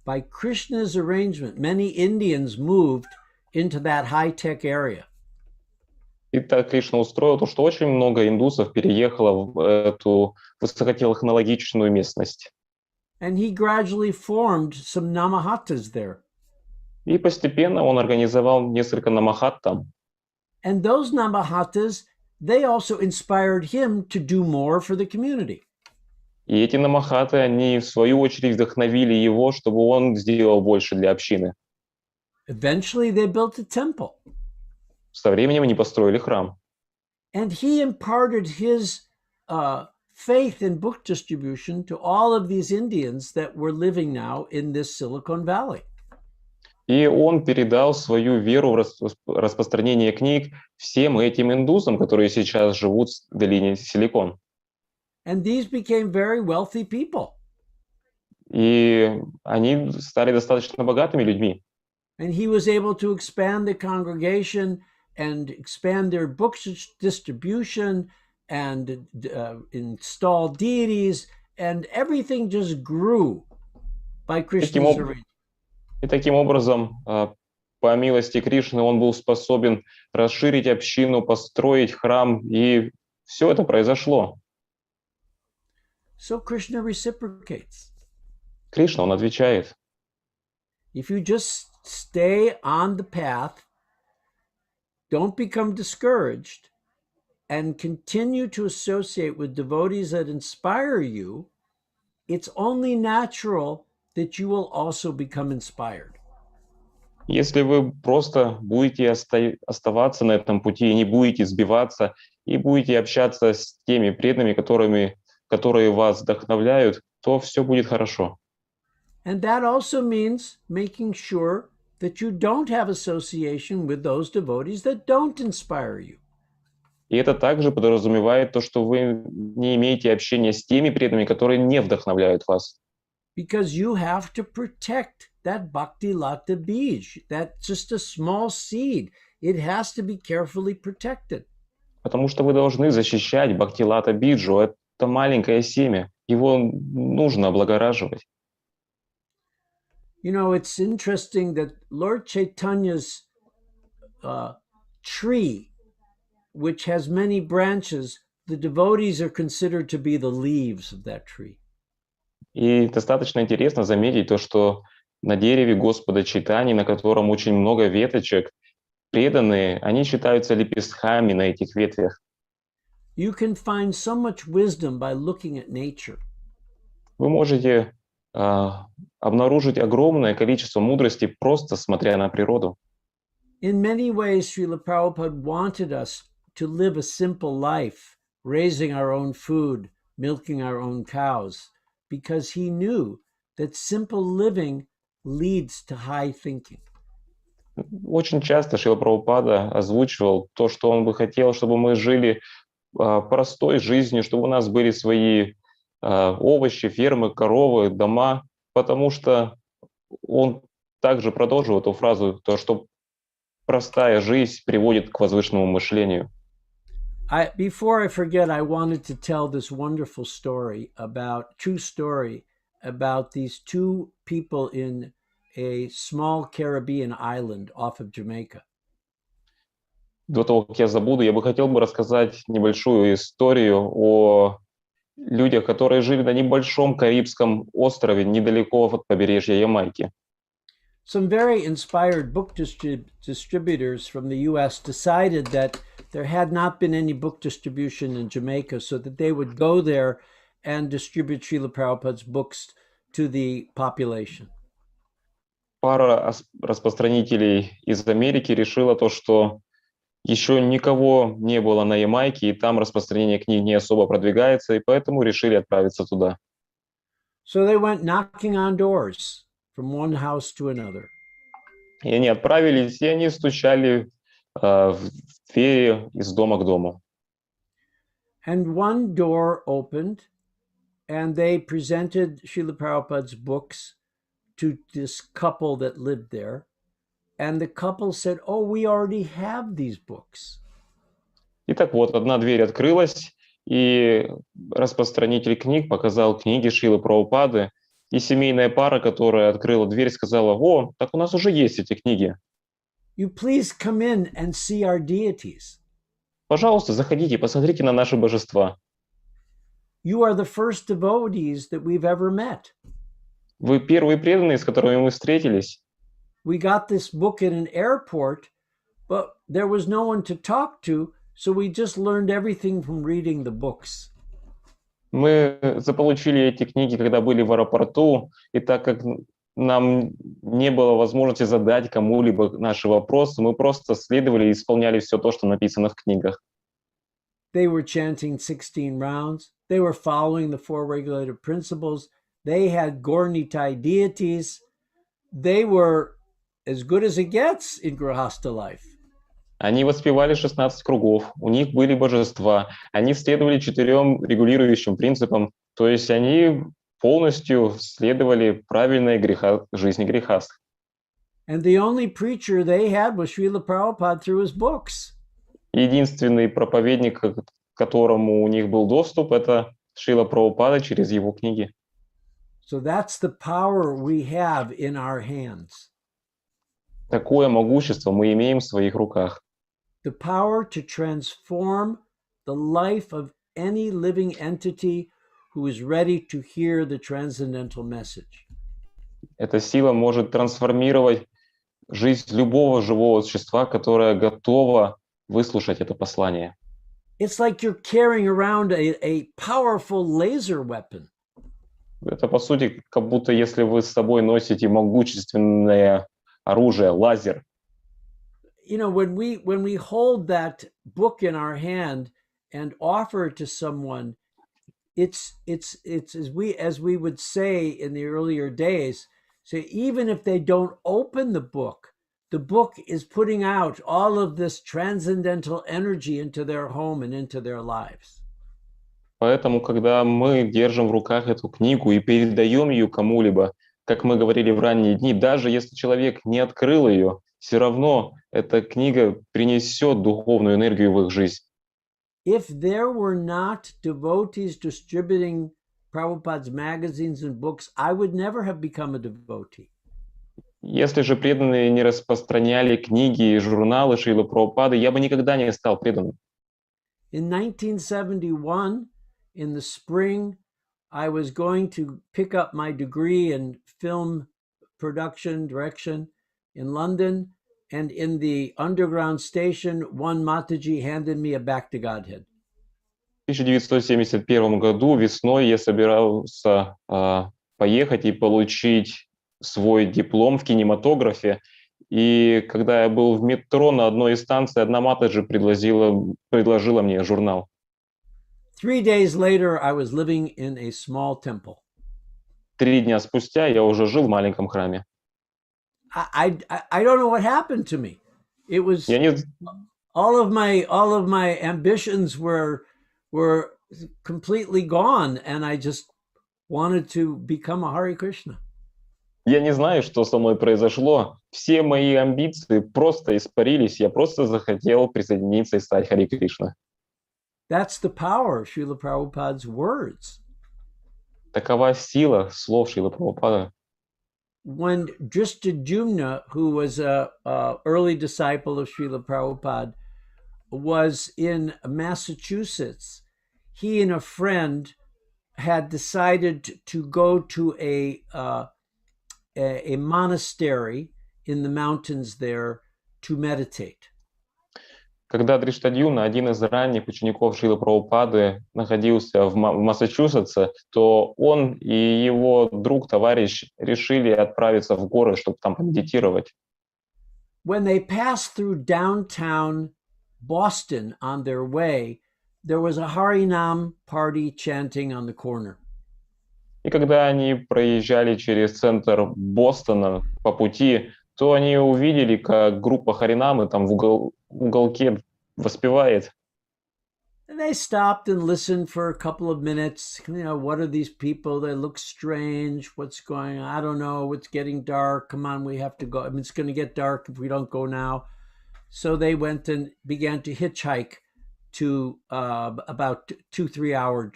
By Krishna's arrangement, many Indians moved into that high-tech area. И так Кришна устроил то, что очень много индусов переехало в эту высокотехнологичную местность. And he gradually formed some namahattas there. И постепенно он организовал несколько намахат там. And those namahattas, they also inspired him to do more for the community. И эти намахаты, они в свою очередь вдохновили его, чтобы он сделал больше для общины. Eventually, they built a temple. Со временем они построили храм. And he imparted his faith in book distribution to all of these Indians that were living now in this Silicon Valley. И он передал свою веру в распространение книг всем этим индусам, которые сейчас живут в долине Силикон. And these became very wealthy people. И они стали достаточно богатыми людьми. And he was able to expand the congregation and expand their book distribution and install deities, and everything just grew by Krishna's arrangement. И таким образом, по милости Кришны, он был способен расширить общину, построить храм, и все это произошло. So Krishna reciprocates. Кришна, он отвечает. If you just stay on the path, don't become discouraged, and continue to associate with devotees that inspire you, it's only natural that you will also become inspired. Если вы просто будете оставаться на этом пути и не будете сбиваться, и будете общаться с теми преданными, которые вас вдохновляют, то все будет хорошо. And that also means making sure that you don't have association with those devotees that don't inspire you. И это также подразумевает то, что вы не имеете общения с теми преданными, которые не вдохновляют вас. Because you have to protect that bhakti lata bij. That's just a small seed. It has to be carefully protected. Потому что вы должны защищать бхактилата биджу. Это маленькое семя. Его нужно облагораживать. You know, it's interesting that Lord Chaitanya's tree, which has many branches, the devotees are considered to be the leaves of that tree. И достаточно интересно заметить то, что на дереве Господа Чайтаньи, на котором очень много веточек, преданные, они считаются лепестками на этих ветвях. You can find so much wisdom by looking at nature. Вы можете обнаружить огромное количество мудрости, просто смотря на природу. In many ways, Srila Prabhupada wanted us to live a simple life, raising our own food, milking our own cows, because he knew that simple living leads to high thinking. Очень часто Шрила Прабхупада озвучивал то, что он бы хотел, чтобы мы жили простой жизнью, чтобы у нас были свои овощи, фермы, коровы, дома, потому что он также продолжил эту фразу, то, что простая жизнь приводит к возвышенному мышлению. Before I forget, I wanted to tell this wonderful true story about these two people in a small Caribbean island off of Jamaica. До того, как я забуду, я бы хотел рассказать небольшую историю о людях, которые жили на небольшом Карибском острове недалеко от побережья Ямайки. Some very inspired book distributors from the U.S. decided that there had not been any book distribution in Jamaica, so that they would go there and distribute Srila Prabhupada's books to the population. Пара распространителей из Америки решила то, что еще никого не было на Ямайке, и там распространение книг не особо продвигается, и поэтому решили отправиться туда. So they went knocking on doors from one house to another. И они отправились, и они стучали в двери из дома к дому. And one door opened, and they presented Srila Prabhupada's books to this couple that lived there. And the couple said, "Oh, we already have these books." И так вот, одна дверь открылась, и распространитель книг показал книги Шрилы Прабхупады, и семейная пара, которая открыла дверь, сказала: «О, так у нас уже есть эти книги. You please come in and see our deities. Пожалуйста, заходите, посмотрите на наши божества. You are the first devotees that we've ever met. Вы первые преданные, с которыми мы встретились. We got this book in an airport, but there was no one to talk to, so we just learned everything from reading the books. Мы заполучили эти книги, когда были в аэропорту, и так как нам не было возможности задать кому-либо наши вопросы, мы просто следовали и исполняли все то, что написано в книгах. They were chanting 16 rounds. They were following the four regulative principles. They had Gornitai deities. They were as good as it gets in Grihastha life. Они воспевали 16 кругов, у них были божества, они следовали 4 регулирующим принципам, то есть они полностью следовали правильной жизни грехастх. And the only preacher they had was Srila Prabhupada through his books. Единственный проповедник, к которому у них был доступ, это Шрила Прабхупада через его книги. So that's the power we have in our hands. Такое могущество мы имеем в своих руках. The power to transform the life of any living entity who is ready to hear the transcendental message. Эта сила может трансформировать жизнь любого живого существа, которое готово выслушать это послание. It's like you're carrying around a powerful laser weapon. Это, по сути, как будто если вы с собой носите могущественное оружие, лазер. You know, when we hold that book in our hand and offer it to someone, it's as we would say in the earlier days, so even if they don't open the book is putting out all of this transcendental energy into their home and into their lives. Поэтому, когда мы держим в руках эту книгу и передаем ее кому-либо, как мы говорили в ранние дни, даже если человек не открыл ее, все равно эта книга принесет духовную энергию в их жизнь. If there were not devotees distributing Prabhupada's magazines and books, I would never have become a devotee. Если же преданные не распространяли книги и журналы Шрилы Прабхупады, я бы никогда не стал преданным. In 1971, in the spring, I was going to pick up my degree in film production direction in London, and in the underground station, one Mataji handed me a Back to Godhead. В 1971 году весной я собирался поехать и получить свой диплом в кинематографе. И когда я был в метро на одной из станций, одна Матаджи предложила мне журнал. 3 days later, I was living in a small temple. 3 дня спустя я уже жил в маленьком храме. I don't know what happened to me. It was Я не, all of my ambitions were completely gone, and I just wanted to become a Hare Krishna. я не знаю, что со мной произошло. Все мои амбиции просто испарились. Я просто захотел присоединиться и стать Харе Кришна. That's the power of Srila Prabhupada's words. Такова сила слов Шрилы Прабхупады. When Drishtadyumna, who was a early disciple of Srila Prabhupada, was in Massachusetts, he and a friend had decided to go to a monastery in the mountains there to meditate. Когда Дриштадьюмна, один из ранних учеников Шрилы Прабхупады, находился в Массачусетсе, то он и его друг-товарищ решили отправиться в горы, чтобы там помедитировать. When they passed through downtown Boston on their way, there was a Harinam party chanting on the corner. И когда они проезжали через центр Бостона по пути, то они увидели, как группа Харинамы там в уголке воспевает. And they stopped and listened for a couple of minutes. You know, what are these people? They look strange. What's going on? I don't know. It's getting dark. Come on, we have to go. I mean, it's going to get dark if we don't go now. So they went and began to hitchhike to about 2-3 hour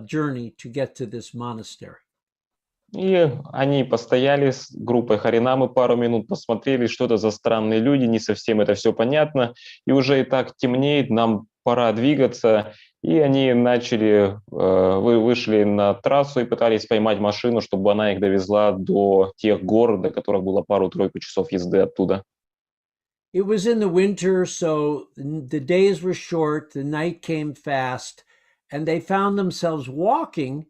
journey to get to this monastery. И они постояли с группой Харинамы пару минут, посмотрели, что это за странные люди, не совсем это все понятно. И уже и так темнеет, нам пора двигаться, и они вышли на трассу и пытались поймать машину, чтобы она их довезла до тех гор, до которых было пару-тройку часов езды оттуда. It was in the winter, so the days were short, the night came fast, and they found themselves walking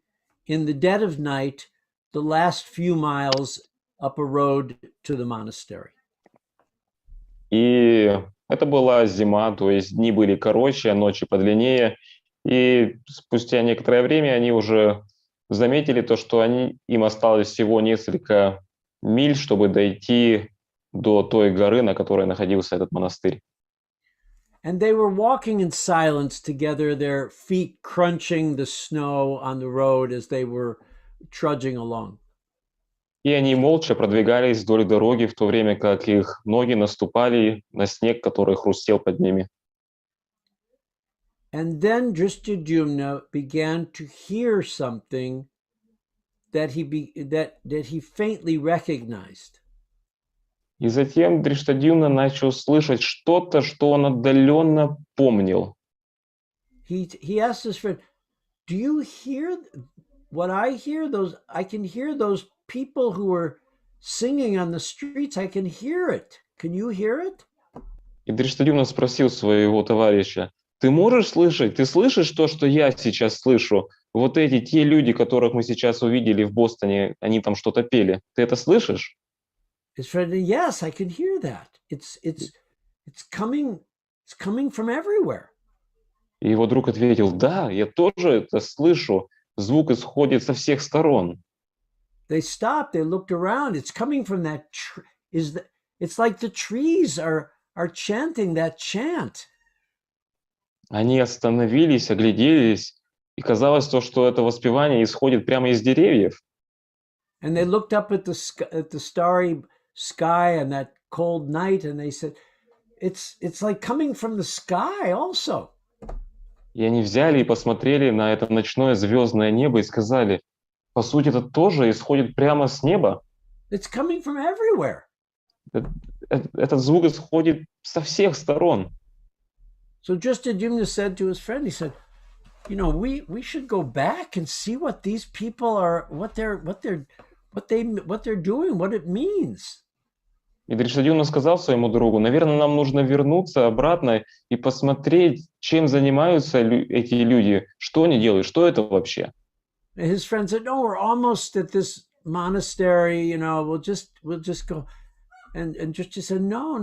in the dead of night the last few miles up a road to the monastery. И это была зима, то есть дни были короче, а ночи подлиннее. И спустя некоторое время они уже заметили то, что им осталось всего несколько миль, чтобы дойти до той горы, на которой находился этот монастырь. And they were walking in silence together, their feet crunching the snow on the road as they were trudging along. И они молча продвигались вдоль дороги, в то время как их ноги наступали на снег, который хрустел под ними. And then Drishtadyumna began to hear something that he faintly recognized. И затем Дриштадюмна начал слышать что-то, что он отдаленно помнил. He asked his friend, "Do you hear what I hear? I can hear those people who are singing on the streets. I can hear it. Can you hear it?" И Дриштадюмна спросил своего товарища: «Ты можешь слышать? Ты слышишь то, что я сейчас слышу? Вот те люди, которых мы сейчас увидели в Бостоне, они там что-то пели. Ты это слышишь?» His friend, "Yes, I can hear that. It's coming from everywhere." И его друг ответил: «Да, я тоже это слышу. Звук исходит со всех сторон». They stopped. They looked around. It's coming from that. It's like the trees are chanting that chant. Они остановились, огляделись, и казалось то, что это воспевание исходит прямо из деревьев. And they looked up at the starry sky and that cold night, and they said, "It's like coming from the sky also." И они взяли и посмотрели на это ночное звездное небо и сказали: «По сути, это тоже исходит прямо с неба. It's coming from everywhere. Этот звук исходит со всех сторон». So Drishtadyumna said to his friend, he said, we should go back and see what these people are, what they're doing, what it means. И Дриштадюмна сказал своему другу: «Наверное, нам нужно вернуться обратно и посмотреть, чем занимаются эти люди, что они делают, что это вообще». And his friend said, "No, we're almost at this monastery. We'll just go." And Drishta said, "No,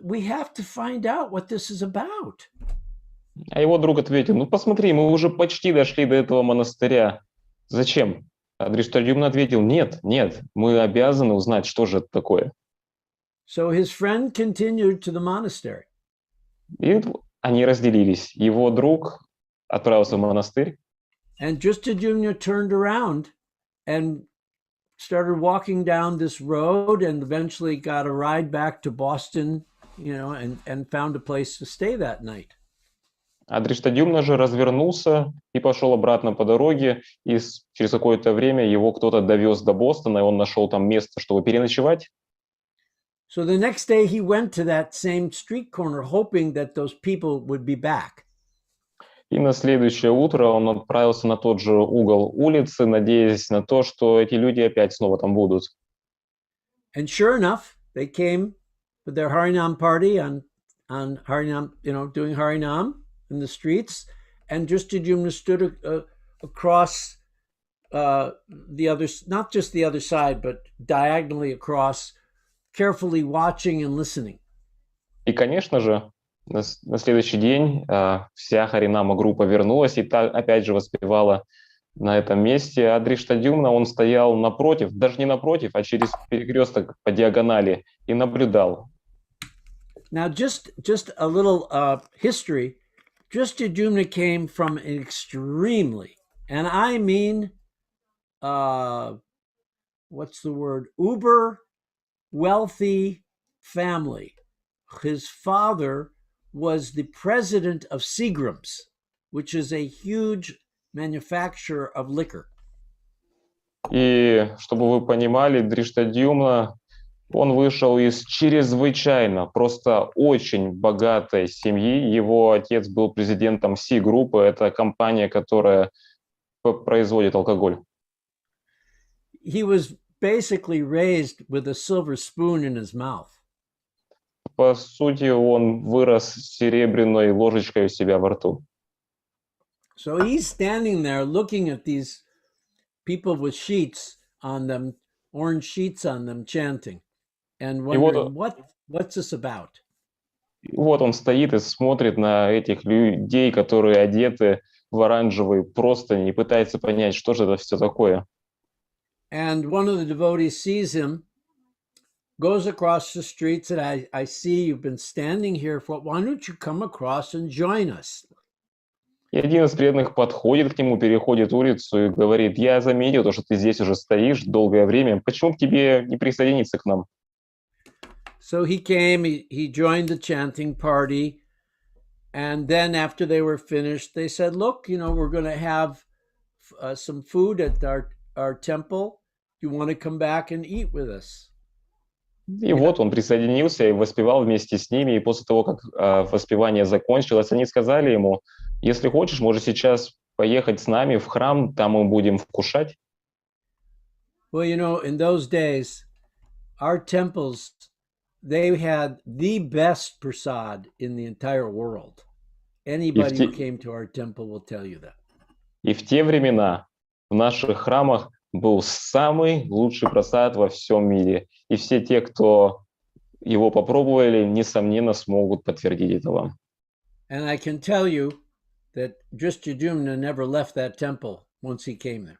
we have to find out what this is about." А его друг ответил: «Ну посмотри, мы уже почти дошли до этого монастыря. Зачем?» А Дриштадюмна ответил: «Нет, мы обязаны узнать, что же это такое». So his friend continued to the monastery. И они разделились. Его друг отправился в монастырь. And Drishtadyumna turned around and started walking down this road and eventually got a ride back to Boston, and found a place to stay that night. А Дриштадюмна же развернулся и пошел обратно по дороге, и через какое-то время его кто-то довез до Бостона, и он нашел там место, чтобы переночевать. So the next day he went to that same street corner, hoping that those people would be back. И на следующее утро он отправился на тот же угол улицы, надеясь на то, что эти люди опять снова там будут. And sure enough, they came with their Harinam party on Harinam, doing Harinam in the streets, and Drishtadyumna stood across the other, not just the other side, but diagonally across, carefully watching and listening. И, конечно же, на следующий день вся Харинама-группа вернулась и опять же воспевала на этом месте. А Дриштадюмна, он стоял напротив, даже не напротив, а через перекресток по диагонали и наблюдал. Now, just a little history. Drishtadyumna came from an extremely, and I mean, what's the word? Uber wealthy family. His father was the president of Seagram's, which is a huge manufacturer of liquor. И чтобы вы понимали, Дриштадюмна Он вышел из чрезвычайно, просто очень богатой семьи. Его отец был президентом Си-группы, это компания, которая производит алкоголь. He was basically raised with a silver spoon in his mouth. По сути, он вырос с серебряной ложечкой у себя во рту. So he's standing there looking at these people with sheets on them, orange sheets on them, chanting, and wondering what's this about? Вот он стоит и смотрит на этих людей, которые одеты в оранжевые простыни, и пытается понять, что же это все такое. And one of the devotees sees him, goes across the street, said, I see you've been standing here for, why don't you come across and join us? И один из преданных подходит к нему, переходит улицу и говорит: я заметил то, что ты здесь уже стоишь долгое время, почему бы тебе не присоединиться к нам? So he came, he joined the chanting party, and then after they were finished, they said, look, we're going to have some food at our temple. You want to come back and eat with us? И вот он присоединился и воспевал вместе с ними, и после того, как воспевание закончилось, они сказали ему: если хочешь, можешь сейчас поехать с нами в храм, там мы будем вкушать. Well, in those days, our temples, they had the best prasad in the entire world. Anybody who came to our temple will tell you that. И в те времена в наших храмах был самый лучший прасад во всем мире. И все те, кто его попробовали, несомненно, смогут подтвердить это вам. And I can tell you that Drishtadyumna never left that temple once he came there.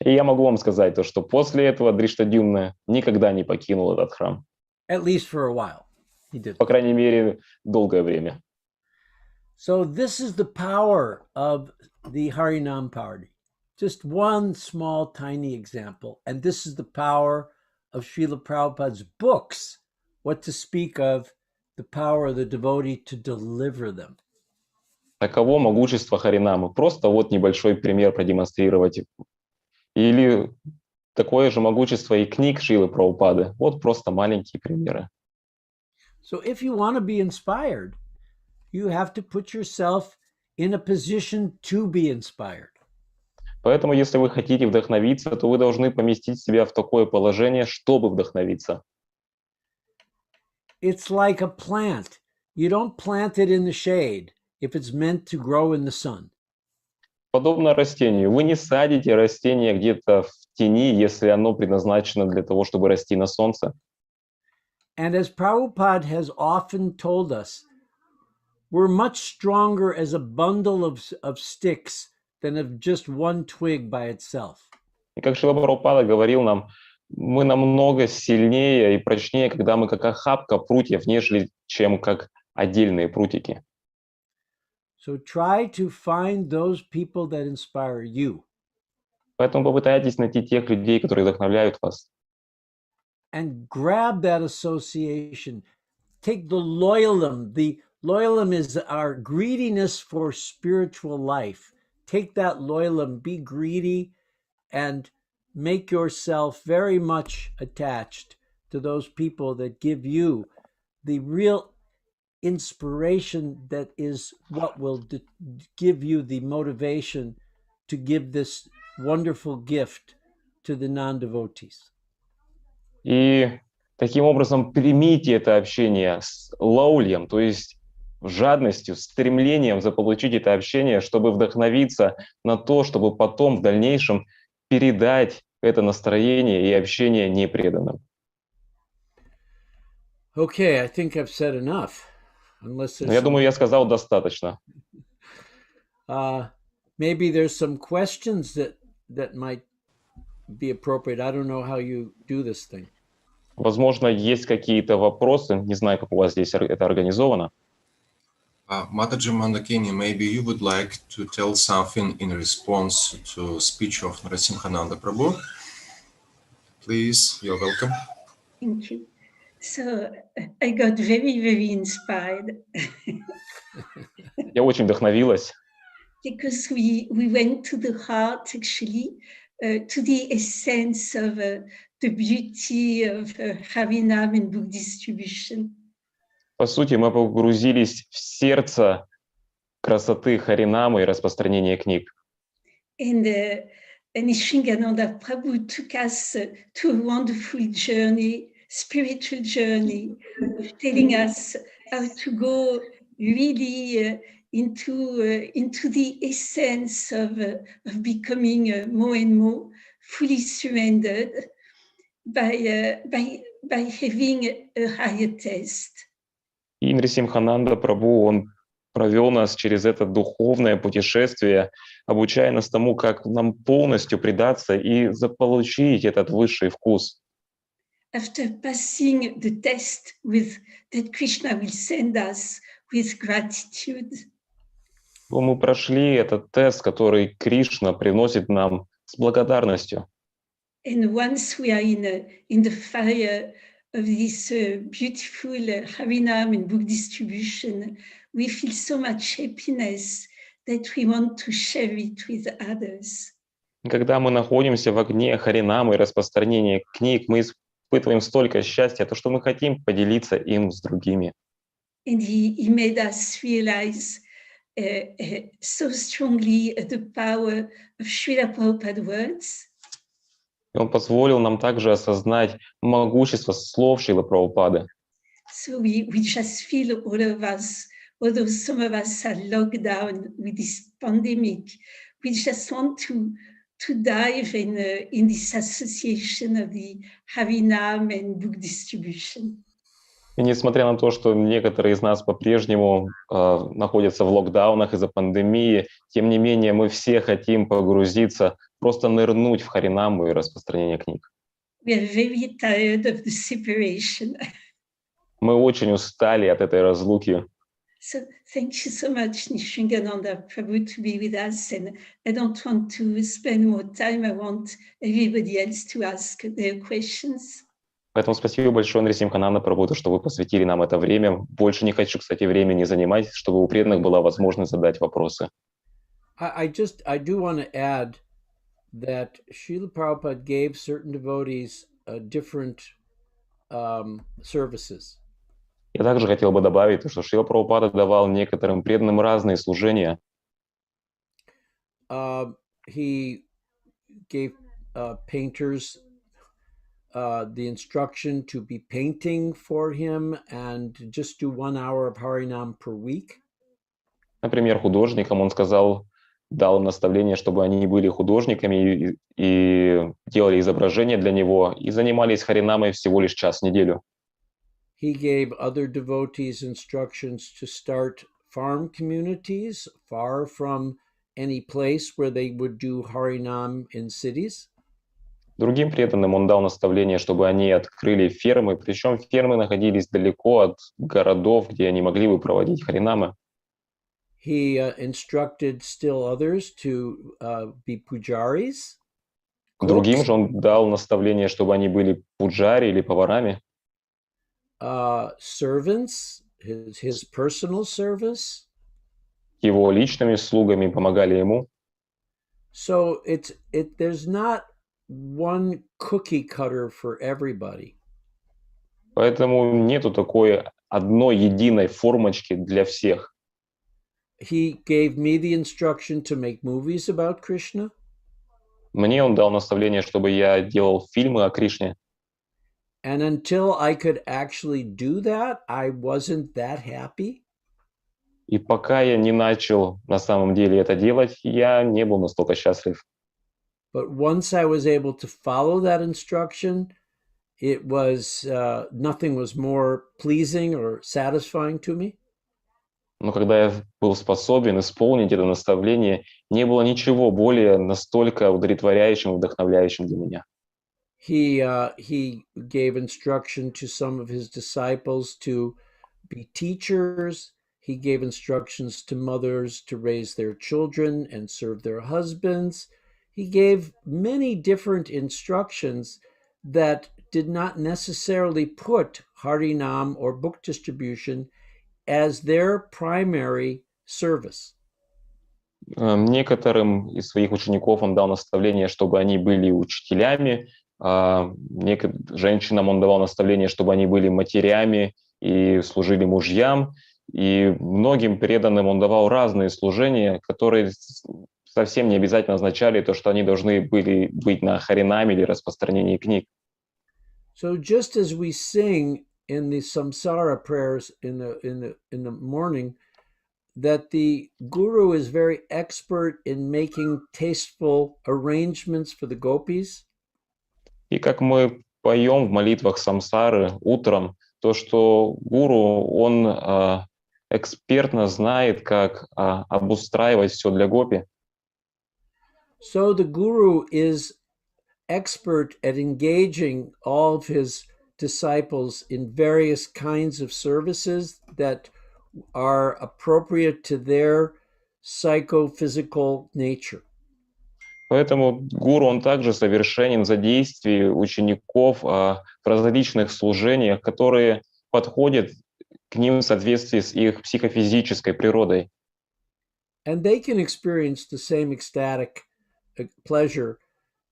И я могу вам сказать то, что после этого Дриштадюмна никогда не покинул этот храм. At least for a while, he did. По крайней мере, долгое время. So this is the power of the Harinam party. Just one small, tiny example. And this is the power of Srila Prabhupada's books, what to speak of the power of the devotee to deliver them. Таково могущество Харинамы. Просто вот небольшой пример продемонстрировать. Или такое же могущество и книг Шрилы Прабхупады. Вот просто маленькие примеры. So if you want to be inspired, you have to put yourself in a position to be inspired. Поэтому, если вы хотите вдохновиться, то вы должны поместить себя в такое положение, чтобы вдохновиться. It's like a plant. You don't plant it in the shade if it's meant to grow in the sun. Подобно растению. Вы не садите растение где-то в тени, если оно предназначено для того, чтобы расти на солнце. And as Prabhupada has often told us, we're much stronger as a bundle of sticks than of just one twig by itself. И как Шрила Прабхупада говорил нам, мы намного сильнее и прочнее, когда мы как охапка прутьев, нежели чем как отдельные прутики. So try to find those people that inspire you. Поэтому попытайтесь найти тех людей, которые вдохновляют вас. And grab that association. Take the loyalim. The loyalim is our greediness for spiritual life. Take that loyalim, be greedy, and make yourself very much attached to those people that give you the real inspiration that is what will give you the motivation to give this wonderful gift to the non-devotees. И таким образом примите это общение с лаульем, то есть жадностью, стремлением заполучить это общение, чтобы вдохновиться на то, чтобы потом в дальнейшем передать это настроение и общение непреданным. Okay, I think I've said enough. Я думаю, я сказал достаточно. Maybe there's some questions that might be appropriate. I don't know how you do this thing. Возможно, есть какие-то вопросы. Не знаю, как у вас здесь это организовано. Mataji Mandakini, maybe you would like to tell something in response to speech of Nrисимхананда Prabhu. Please, you're welcome. Thank you. So I got very, very inspired. Я очень вдохновилась. Because we went to the heart, actually, to the essence of the beauty of Harinam and book distribution. По сути, мы погрузились в сердце красоты Харинамы и распространения книг. And Nrисимхананда Prabhu took us to a wonderful journey, spiritual journey, telling us how to go really into the essence of becoming more and more fully surrendered by having a higher taste. И Нрисимхананда Прабху, он провел нас через это духовное путешествие, обучая нас тому, как нам полностью предаться и заполучить этот высший вкус. After passing the test that Krishna will send us with gratitude, Мы прошли этот тест, который Кришна приносит нам с благодарностью. and once we are in the fire of this beautiful Harinam and book distribution, we feel so much happiness that we want to share it with others. Когда мы находимся в огне Харинамы и распространения книг, мы испытываем столько счастья, то что мы хотим поделиться им с другими. And he made us realize so strongly the power of Srila Prabhupada's words. И он позволил нам также осознать могущество слов Шрилы Прабхупады. So we just feel all of us, although some of us are locked down with this pandemic, we just want to dive in this association of the Harinam and book distribution. И несмотря на то, что некоторые из нас по-прежнему находятся в локдаунах из-за пандемии, тем не менее мы все хотим погрузиться, просто нырнуть в Харинаму и распространение книг. We are very tired of the separation. Мы очень устали от этой разлуки. So thank you so much, Nrисимхананда Prabhu, to be with us. And I don't want to spend more time. I want everybody else to ask their questions. Поэтому спасибо большое, Нрисимхананда Прабху, что вы посвятили нам это время. Больше не хочу, кстати, времени занимать, чтобы у преданных была возможность задать вопросы. I do want to add that Srila Prabhupada gave certain devotees different services. Я также хотел бы добавить, что Шрила Прабхупада давал некоторым преданным разные служения. He gave painters the instruction to be painting for him and just do 1 hour of Harinam per week. Например, художникам он дал им наставление, чтобы они были художниками и делали изображения для него и занимались Харинамой всего лишь час в неделю. He gave other devotees instructions to start farm communities far from any place where they would do Harinam in cities. Другим преданным он дал наставление, чтобы они открыли фермы, причем фермы находились далеко от городов, где они могли бы проводить Харинамы. He instructed still others to be pujaris. Другим же он дал наставление, чтобы они были пуджари или поварами. Servants, his personal service. Его личными слугами помогали ему. So there's not one cookie cutter for everybody. Поэтому нету такой одной единой формочки для всех. He gave me the instruction to make movies about Krishna. Мне он дал наставление, чтобы я делал фильмы о Кришне. And until I could actually do that, I wasn't that happy. И пока я не начал на самом деле это делать, я не был настолько счастлив. But once I was able to follow that instruction, it was nothing was more pleasing or satisfying to me. Но когда я был способен исполнить это наставление, не было ничего более настолько удовлетворяющим и вдохновляющим для меня. He gave instruction to some of his disciples to be teachers. He gave instructions to mothers to raise their children and serve their husbands. He gave many different instructions that did not necessarily put Harinam or book distribution as their primary service. Некоторым из своих учеников он дал наставление, чтобы они были учителями, женщинам он давал наставление, чтобы они были матерями и служили мужьям, и многим преданным он давал разные служения, которые совсем не обязательно означали то, что они должны были быть на Харинаме или распространении книг. So just as we sing in the samsara prayers in the morning, that the guru is very expert in making tasteful arrangements for the gopis. И как мы поем в молитвах самсары утром, то, что гуру, он экспертно знает, как обустраивать все для гопи. So the guru is expert at engaging all of his disciples in various kinds of services that are appropriate to their psychophysical nature. Поэтому гуру, он также совершенен в задействии учеников в различных служениях, которые подходят к ним в соответствии с их психофизической природой. And they can experience the same ecstatic pleasure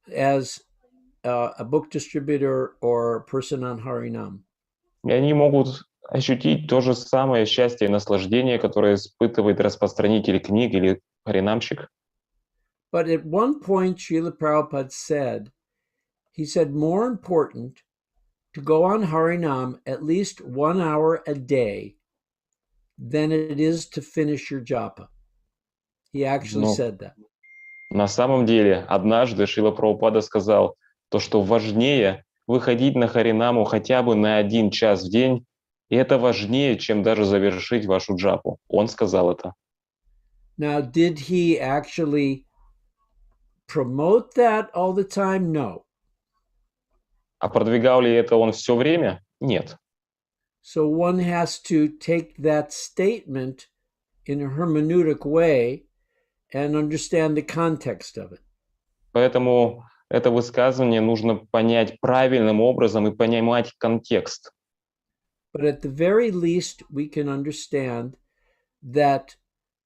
as a book distributor or a person on Harinam. И они могут ощутить то же самое счастье и наслаждение, которое испытывает распространитель книг или харинамщик. But at one point, Srila Prabhupada said, more important to go on Harinam at least 1 hour a day than it is to finish your japa. He actually said that. На самом деле, однажды Шрила Прабхупада сказал, то, что важнее выходить на Харинаму хотя бы на 1 час в день, и это важнее, чем даже завершить вашу джапу. Он сказал это. Now, did he actually promote that all the time? No. А продвигал ли это он все время? Нет. So one has to take that statement in a hermeneutic way and understand the context of it. Поэтому это высказывание нужно понять правильным образом и понимать контекст. But at the very least, we can understand that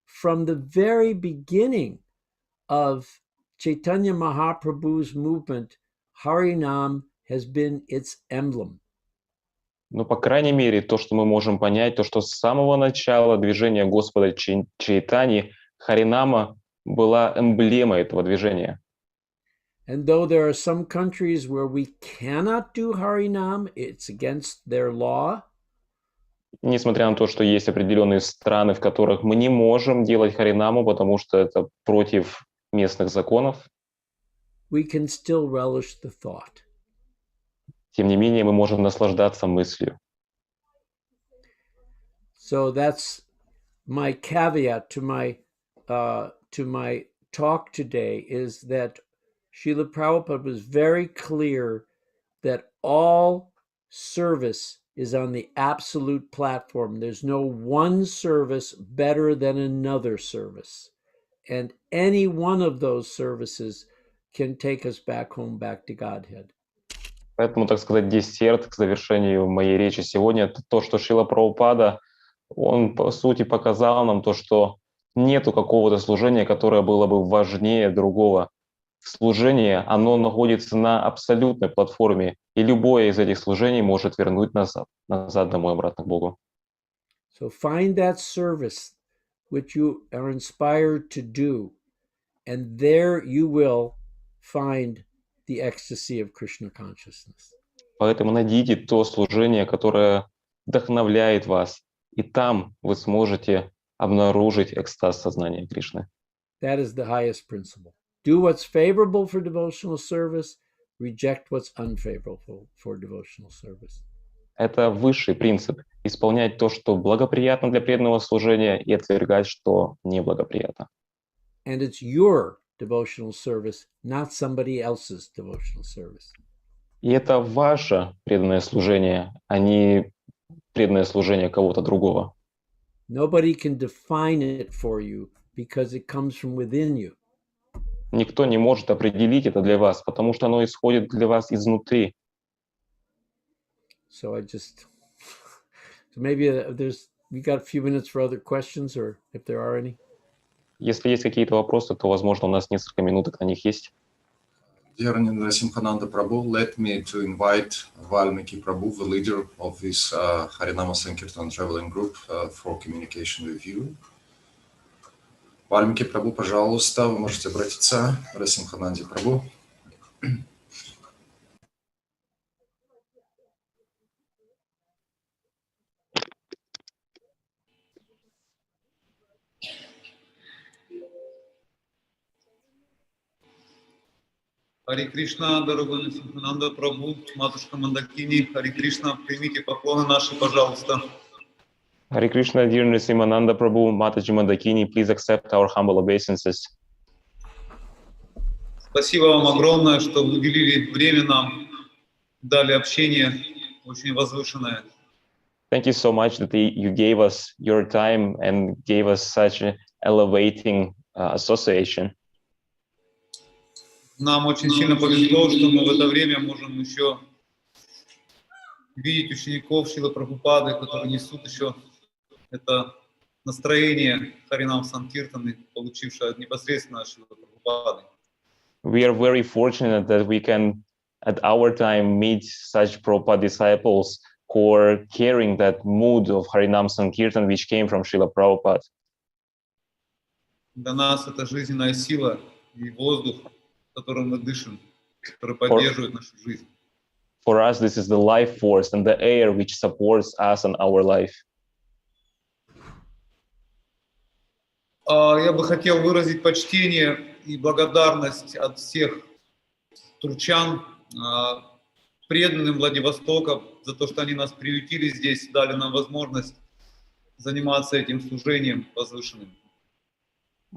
from the very beginning of Chaitanya Mahaprabhu's movement, Harinam has been its emblem. Но, по крайней мере, то, что мы можем понять, то, что с самого начала движения Господа Чайтани Харинама была эмблемой этого движения. And though there are some countries where we cannot do Harinam, it's against their law. Несмотря на то, что есть определенные страны, в которых мы не можем делать Харинаму, потому что это против местных законов, we can still relish the thought. Тем не менее, мы можем наслаждаться мыслью. So that's my caveat to my talk today, is that Srila Prabhupada was very clear that all service is on the absolute platform. There's no one service better than another service. And any one of those services can take us back home, back to Godhead. Поэтому, так сказать, десерт к завершению моей речи сегодня — это то, что Шрила Прабхупада, он, по сути, показал нам то, что нету какого-то служения, которое было бы важнее другого. Служение, оно находится на абсолютной платформе, и любое из этих служений может вернуть нас назад домой, обратно к Богу. So find that service which you are inspired to do, and there you will find the ecstasy of Krishna consciousness. Поэтому найдите то служение, которое вдохновляет вас, и там вы сможете обнаружить экстаз сознания Кришны. That is the highest principle. Do what's favorable for devotional service, reject what's unfavorable for devotional service. Это высший принцип — исполнять то, что благоприятно для преданного служения, и отвергать, что неблагоприятно. And it's your devotional service, not somebody else's devotional service. И это ваше преданное служение, а не преданное служение кого-то другого. Nobody can define it for you because it comes from within you. Никто не может определить это для вас, потому что оно исходит для вас изнутри. So maybe we got a few minutes for other questions, or if there are any. Если есть какие-то вопросы, то, возможно, у нас несколько минуток на них есть. Dear Nrисимхананда Prabhu, let me to invite Valmiki Prabhu, the leader of this Харинама-санкиртана traveling group, for communication with you. Valmiki Prabhu, пожалуйста, вы можете обратиться к Нрисимхананде Prabhu. Хари Кришна, дорогой Нрисимхананда Прабху, матушка Мандакини, Хари Кришна, примите поклоны наши, пожалуйста. Hare Krishna, dear Nrsimhananda Prabhu, Mataji Mandakini, please accept our humble obeisances. Спасибо вам огромное, что уделили время нам, дали общение очень возвышенное. Thank you so much that you gave us your time and gave us such an elevating association. Нам очень сильно повезло, что мы в это время можем еще видеть учеников Шрилы Прабхупады, которые несут еще это настроение Харинам-санкиртаны, получившее непосредственно от Шрилы Прабхупады. We are very fortunate that we can, at our time, meet such Prabhupada disciples who are carrying that mood of Harinam-sankirtan which came from Srila Prabhupada. Для нас это жизненная сила и воздух, которым мы дышим, который поддерживает нашу жизнь. For us, this is the life force and the air which supports us and our life. Я бы хотел выразить почтение и благодарность от всех турчан, преданным Владивостока, за то, что они нас приютили здесь, дали нам возможность заниматься этим служением возвышенным.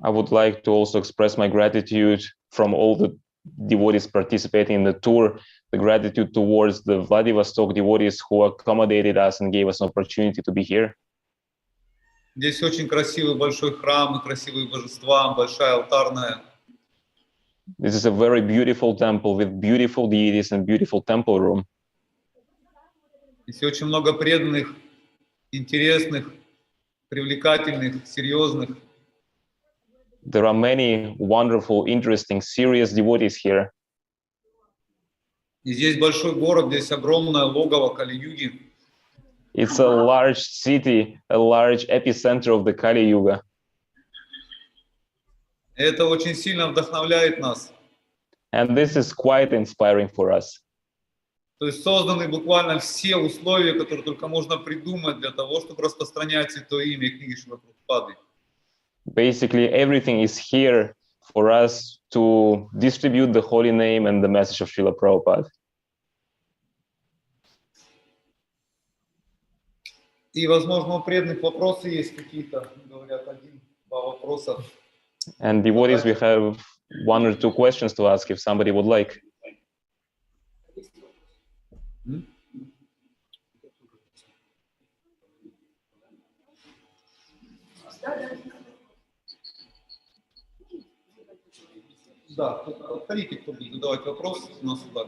I would like to also express my gratitude from all the devotees participating in the tour, the gratitude towards the Vladivostok devotees who accommodated us and gave us an opportunity to be here. Здесь очень красивый большой храм и красивые божества, большая алтарная. This is a very beautiful temple with beautiful deities and beautiful temple room. Здесь очень много преданных, интересных, привлекательных, серьезных. There are many wonderful, interesting, serious devotees here. И здесь большой город, здесь огромное логово Кали-юги. It's a large city, a large epicenter of the Kali Yuga. Это очень сильно вдохновляет нас. And this is quite inspiring for us. То есть созданы буквально все условия, которые только можно придумать для того, чтобы распространять Святое Имя и книги Шрилы Прабхупады. Basically, everything is here for us to distribute the holy name and the message of Srila Prabhupada. И, возможно, у преданных вопросы есть какие-то, говорят, один-два вопроса. And devotees, we have one or two questions to ask if somebody would like. Да, повторите, кто будет задавать вопрос, у нас сюда.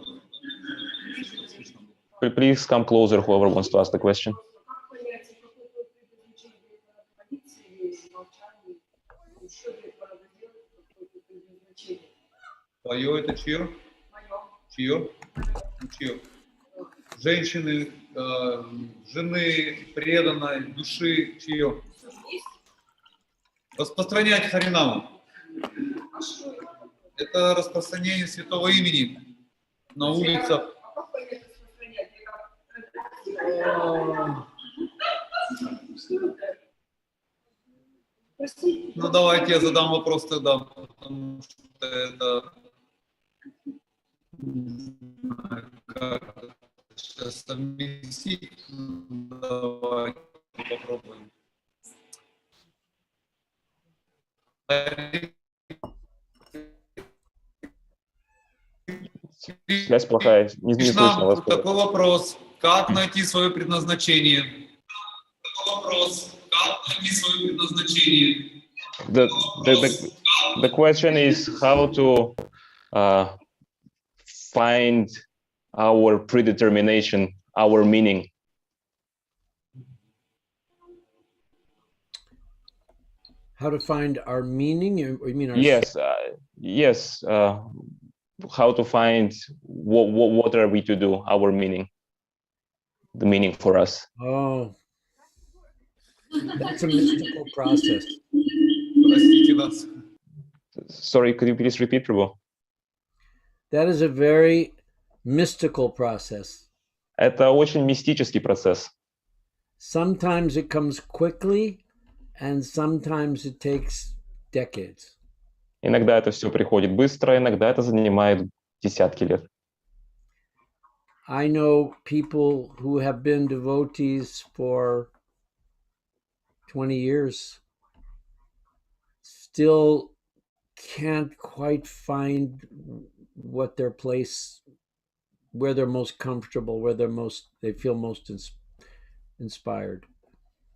Please come closer, whoever wants to ask the question. Твое это чье? Чье? Чье? Женщины, жены, преданной, души, чье? Распространять Харинаму. Это распространение святого имени на улицах. Ну давайте я задам вопрос тогда, потому что это как сейчас совместить. Давайте попробуем. Связь плохая, не слышно вас. Такой вопрос. Как найти свое предназначение? Такой вопрос. Как найти свое предназначение? The question is how to find our predetermination, our meaning. how to find our meaning? Or you mean our Yes, yes. How to find what are we to do, our meaning, the meaning for us. Oh, that's a mystical process. Простите нас. Sorry, could you please repeat, Prabhu? That is a very mystical process. Это очень мистический процесс. Sometimes it comes quickly, and sometimes it takes decades. Иногда это все приходит быстро, иногда это занимает десятки лет. I know people who have been devotees for 20 years still can't quite find what their place, where they're most comfortable, where they feel most inspired.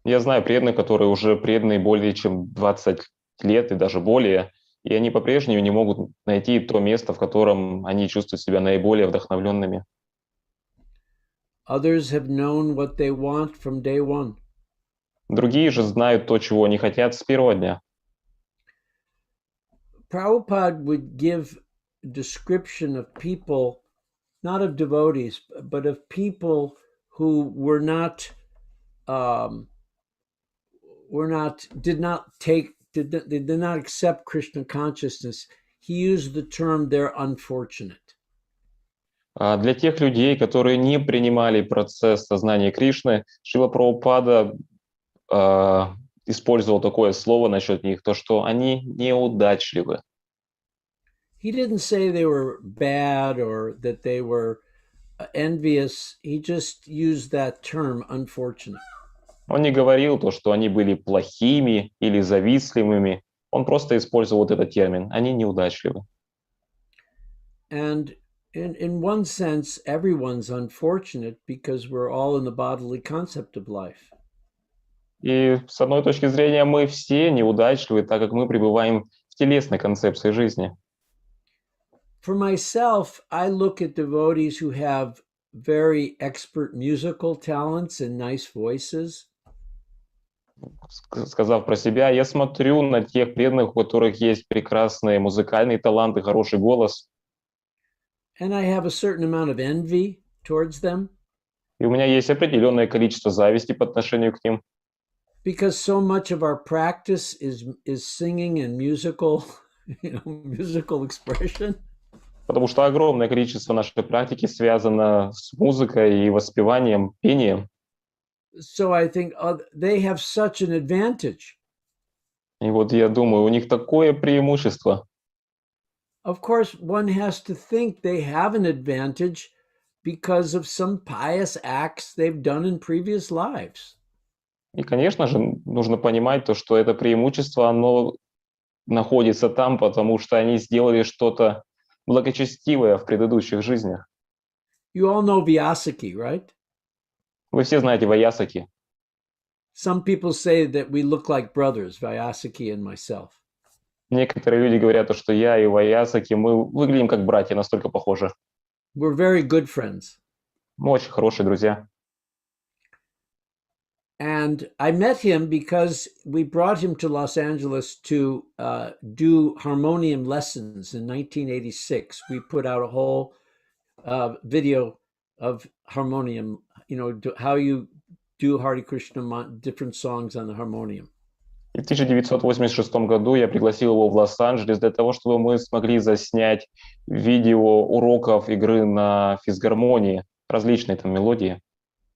Я знаю преданных, которые уже преданные более чем 20 лет и даже более, и они по-прежнему не могут найти то место, в котором они чувствуют себя наиболее вдохновленными. Others have known what they want from day one. Другие же знают то, чего они хотят с первого дня. Prabhupada would give a description of people, not of devotees, but of people who did not accept Krishna consciousness. He used the term they're unfortunate. Для тех людей, которые не принимали процесс сознания Кришны, Шрила Прабхупада использовал такое слово насчет них, то, что они неудачливы. He didn't say they were bad or that they were envious. He just used that term, unfortunate. Он не говорил то, что они были плохими или завистливыми. Он просто использовал вот этот термин. Они неудачливы. And in one sense, everyone's unfortunate because we're all in the bodily concept of life. И с одной точки зрения мы все неудачливы, так как мы пребываем в телесной концепции жизни. For myself, I look at devotees who have very expert musical talents and nice voices. Сказав про себя, я смотрю на тех преданных, у которых есть прекрасные музыкальные таланты, хороший голос. And I have a certain amount of envy towards them. И у меня есть определенное количество зависти по отношению к ним. Because so much of our practice is singing and musical, musical expression. Потому что огромное количество нашей практики связано с музыкой и воспеванием, пением. So I think they have such an advantage. И вот я думаю, у них такое преимущество. Of course, one has to think they have an advantage because of some pious acts they've done in previous lives. И, конечно же, нужно понимать то, что это преимущество, оно находится там, потому что они сделали что-то благочестивое в предыдущих жизнях. You all know Vyasaki, right? Вы все знаете Ваясаки. Some people say that we look like brothers, Vyasaki and myself. Некоторые люди говорят, что я и Ваясаки, мы выглядим как братья, настолько похожи. We're very good friends. Мы очень хорошие друзья. And I met him because we brought him to Los Angeles to do harmonium lessons in 1986. We put out a whole video of harmonium, how you do Hare Krishna, different songs on the harmonium. И в 1986 году я пригласил его в Лос-Анджелес для того, чтобы мы смогли заснять видео уроков игры на физгармонии, различные там мелодии.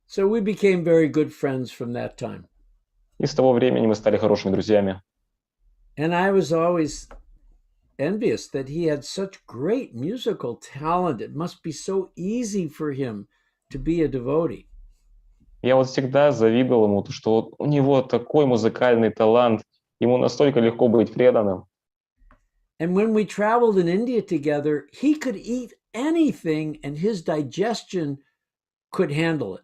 So we became very good friends from that time. И с того времени мы стали хорошими друзьями. And I was always envious that he had such great musical talent. It must be so easy for him to be a devotee. Я вот всегда завидовал ему, что у него такой музыкальный талант, ему настолько легко быть преданным. And when we traveled in India together, he could eat anything and his digestion could handle it.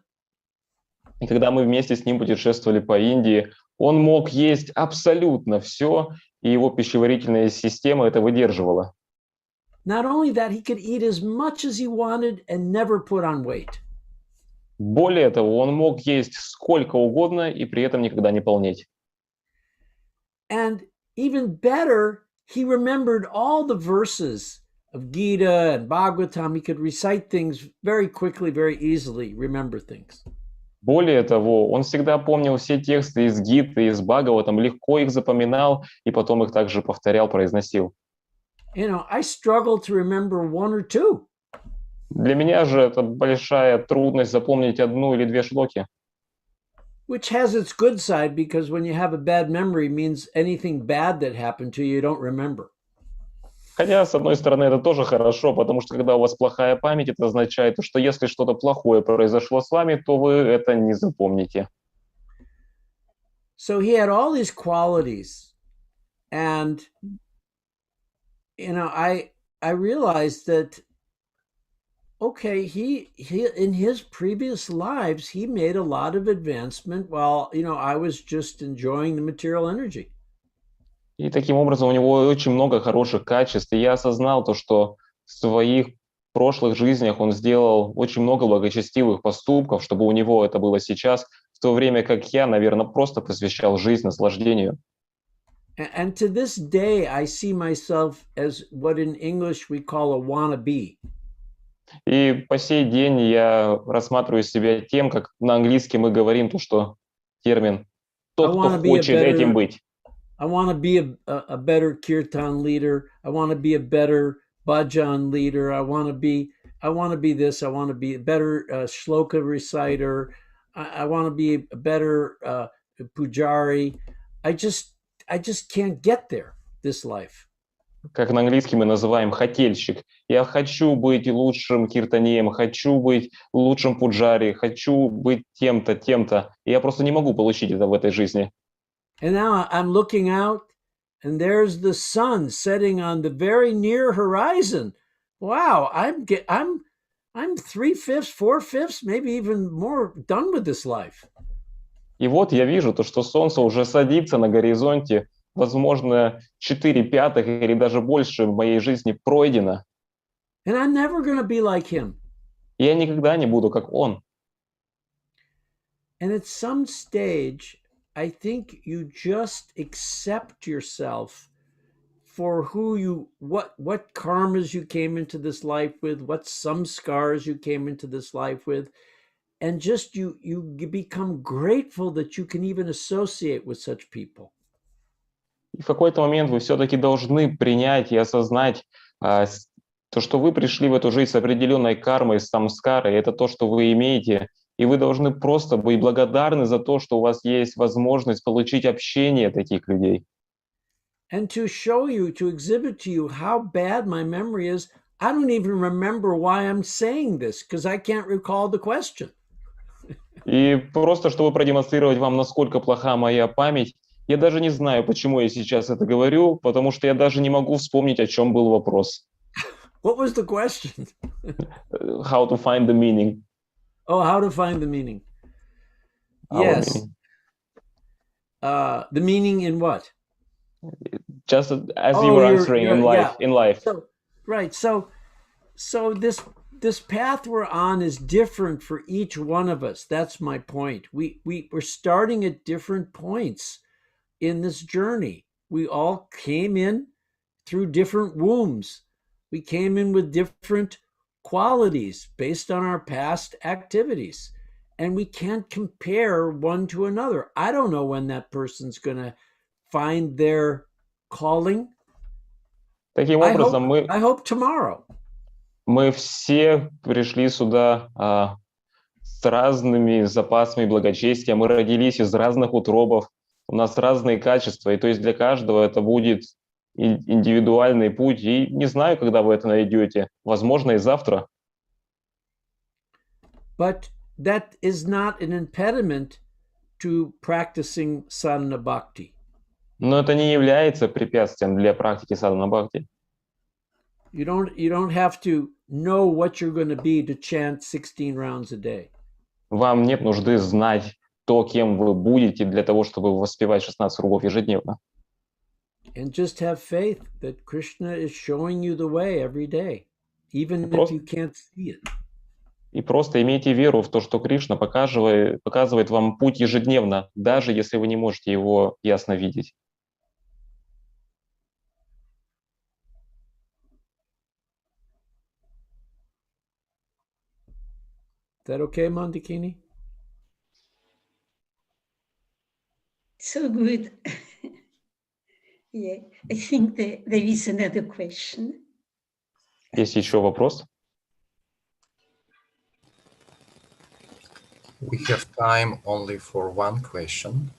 И когда мы вместе с ним путешествовали по Индии, он мог есть абсолютно все, и его пищеварительная система это выдерживала. Not only that, he could eat as much as he wanted and never put on weight. Более того, он мог есть сколько угодно и при этом никогда не полнеть. And even better, he remembered all the verses of Gita and Bhagavatam. He could recite things very quickly, very easily, remember things. Более того, он всегда помнил все тексты из Гиты, из Бхагаватам, легко их запоминал и потом их также повторял, произносил. You know, I struggle to remember one or two. Для меня же это большая трудность запомнить одну или две шлоки. Which has its good side, because when you have a bad memory, means anything bad that happened to you, you don't remember. Хотя, с одной стороны, это тоже хорошо, потому что когда у вас плохая память, это означает, что если что-то плохое произошло с вами, то вы это не запомните. So he had all these qualities, and you know, I realized that okay, he in his previous lives he made a lot of advancement while, you know, I was just enjoying the material energy. И таким образом у него очень много хороших качеств. И я осознал то, что в своих прошлых жизнях он сделал очень много благочестивых поступков, чтобы у него это было сейчас, в то время как я, наверное, просто посвящал жизнь наслаждению. And to this day, I see myself as what in English we call a wannabe. И по сей день я рассматриваю себя тем, как на английском мы говорим, то, что термин «тот, кто хочет этим быть». I want to be a better kirtan leader. I want to be a better bhajan leader. I want to be this. I want to be a better shloka reciter. I want to be a better pujari. I just can't get there this life. Как на английском мы называем хотельщик. Я хочу быть лучшим киртанеем, хочу быть лучшим пуджари, хочу быть тем-то, тем-то. И я просто не могу получить это в этой жизни. And now I'm looking out, and there's the sun setting on the very near horizon. Wow, I'm 3/5, 4/5, maybe even more done with this life. И вот я вижу то, что солнце уже садится на горизонте, возможно, 4/5 или даже больше в моей жизни пройдено. And I'm never going to be like him. И я никогда не буду как он. And at some stage, I think you just accept yourself for who you, what karmas you came into this life with, what samskars you came into this life with, and just you become grateful that you can even associate with such people. И в какой-то момент вы все-таки должны принять и осознать то, что вы пришли в эту жизнь с определенной кармой, с самскарой, это то, что вы имеете. И вы должны просто быть благодарны за то, что у вас есть возможность получить общение таких людей. And to show you, to exhibit to you how bad my memory is, I don't even remember why I'm saying this, because I can't recall the question. И просто, чтобы продемонстрировать вам, насколько плоха моя память, я даже не знаю, почему я сейчас это говорю, потому что я даже не могу вспомнить, о чем был вопрос. What was the question? How to find the meaning. Oh, how to find the meaning. Yes. Meaning. The meaning in what? Just as you were answering in life. Yeah. In life. So, right. So this path we're on is different for each one of us. That's my point. We're starting at different points in this journey. We all came in through different wombs. We came in with different qualities based on our past activities, and we can't compare one to another. I don't know when that person's going to find their calling. Таким образом, I hope tomorrow. Мы все пришли сюда с разными запасами благочестия, мы родились из разных утробов, у нас разные качества, и то есть для каждого это будет индивидуальный путь, и не знаю, когда вы это найдете, возможно, и завтра. But that is not an impediment to practicing sadhana bhakti. Но это не является препятствием для практики садхана бхакти. You don't have to know what you're going to be to chant 16 rounds a day. Вам нет нужды знать то, кем вы будете, для того, чтобы воспевать 16 кругов ежедневно. And just have faith that Krishna is showing you the way every day, even if you can't see it. И просто имейте веру в то, что Кришна показывает вам путь ежедневно, даже если вы не можете его ясно видеть. that okay, Mandakini? So good. Yeah, I think there is another question. Есть еще вопрос? We have time only for one question.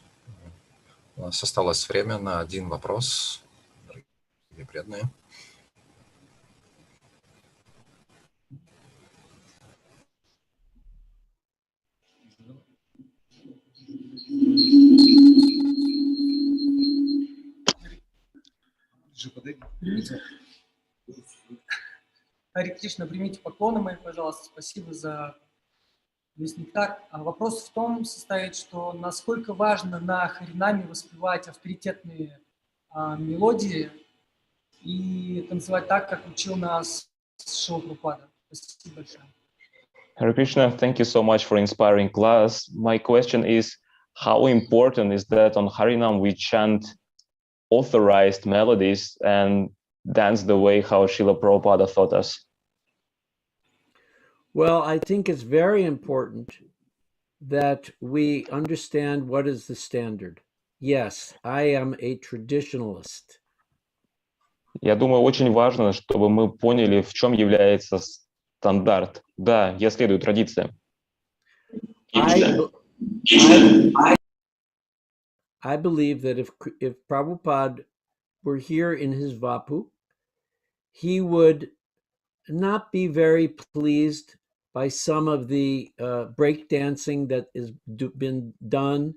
У нас осталось время на один вопрос, дорогие преданные. Хари Кришна, примите поклоны мои, пожалуйста. Спасибо за весь нектар. Вопрос в том состоит, что насколько важно на Харинаме воспевать авторитетные мелодии и танцевать так, как учил нас Шрила Прабхупада. Спасибо большое. Hare Krishna, thank you so much for inspiring class. My question is, how important is that on Harinam we chant authorized melodies and dance the way how Srila Prabhupada taught us? Well, I think it's very important that we understand what is the standard. Yes, I am a traditionalist. Я думаю, очень важно, чтобы мы поняли, в чем является стандарт. Да, я следую традициям. I believe that if Prabhupada were here in his Vapu, he would not be very pleased by some of the breakdancing that has been done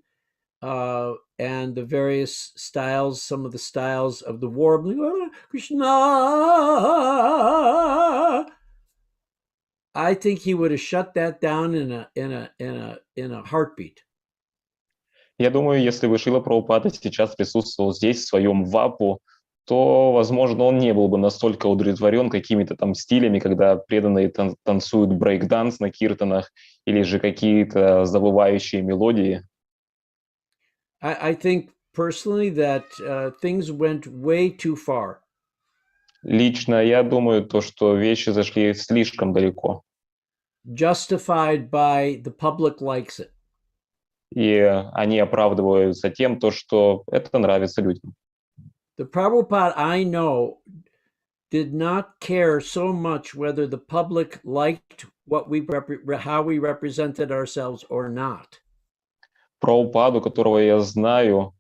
and the various styles, some of the styles of the warbling, oh, Krishna. I think he would have shut that down in a heartbeat. Я думаю, если бы Шрила Прабхупада сейчас присутствовал здесь, в своем вапу, то, возможно, он не был бы настолько удовлетворен какими-то там стилями, когда преданные танцуют брейк-данс на киртанах или же какие-то завывающие мелодии. I think personally that things went way too far. Лично я думаю, то, что вещи зашли слишком далеко. Justified by the public likes it. И они оправдываются тем, то, что это нравится людям. The Prabhupada I know did not care so much whether the public liked what how we represented ourselves or not. Прабхупаду, которого я знаю,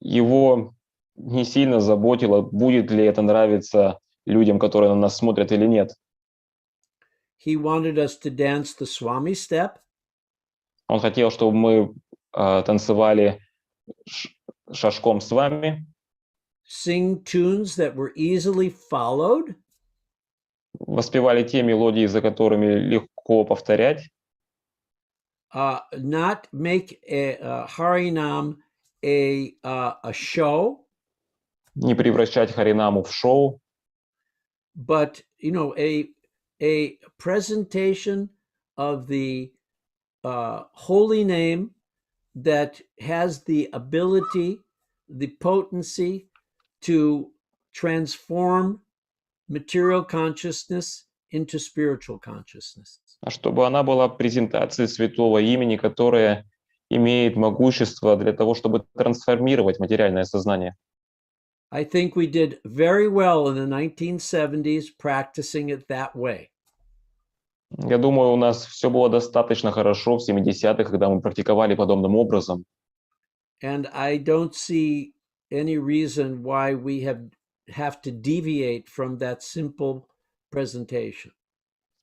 его не сильно заботило, будет ли это нравиться людям, которые на нас смотрят или нет. He wanted us to dance the Swami step. Он хотел, чтобы мы танцевали шажком с вами. Sing tunes that were easily followed. Воспевали те мелодии, за которыми легко повторять. Not make a Harinam a show. Не превращать Харинаму в шоу. But, you know, a presentation of the holy name that has the ability, the potency to transform material consciousness into spiritual consciousness. А чтобы она была презентацией святого имени, которое имеет могущество для того, чтобы трансформировать материальное сознание. I think we did very well in the 1970s practicing it that way. Я думаю, у нас все было достаточно хорошо в 70-х, когда мы практиковали подобным образом. And I don't see any reason why we have to deviate from that simple presentation.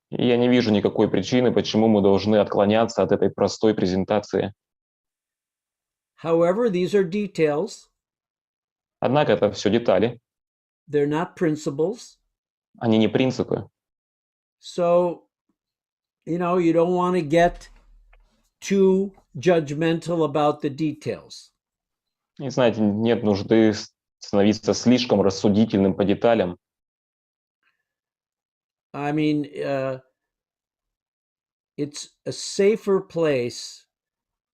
И я не вижу никакой причины, почему мы должны отклоняться от этой простой презентации. However, these are details. Однако это все детали. They're not principles. Они не принципы. So, you know, you don't want to get too judgmental about the details. И знаете, нет нужды становиться слишком рассудительным по деталям. I mean, it's a safer place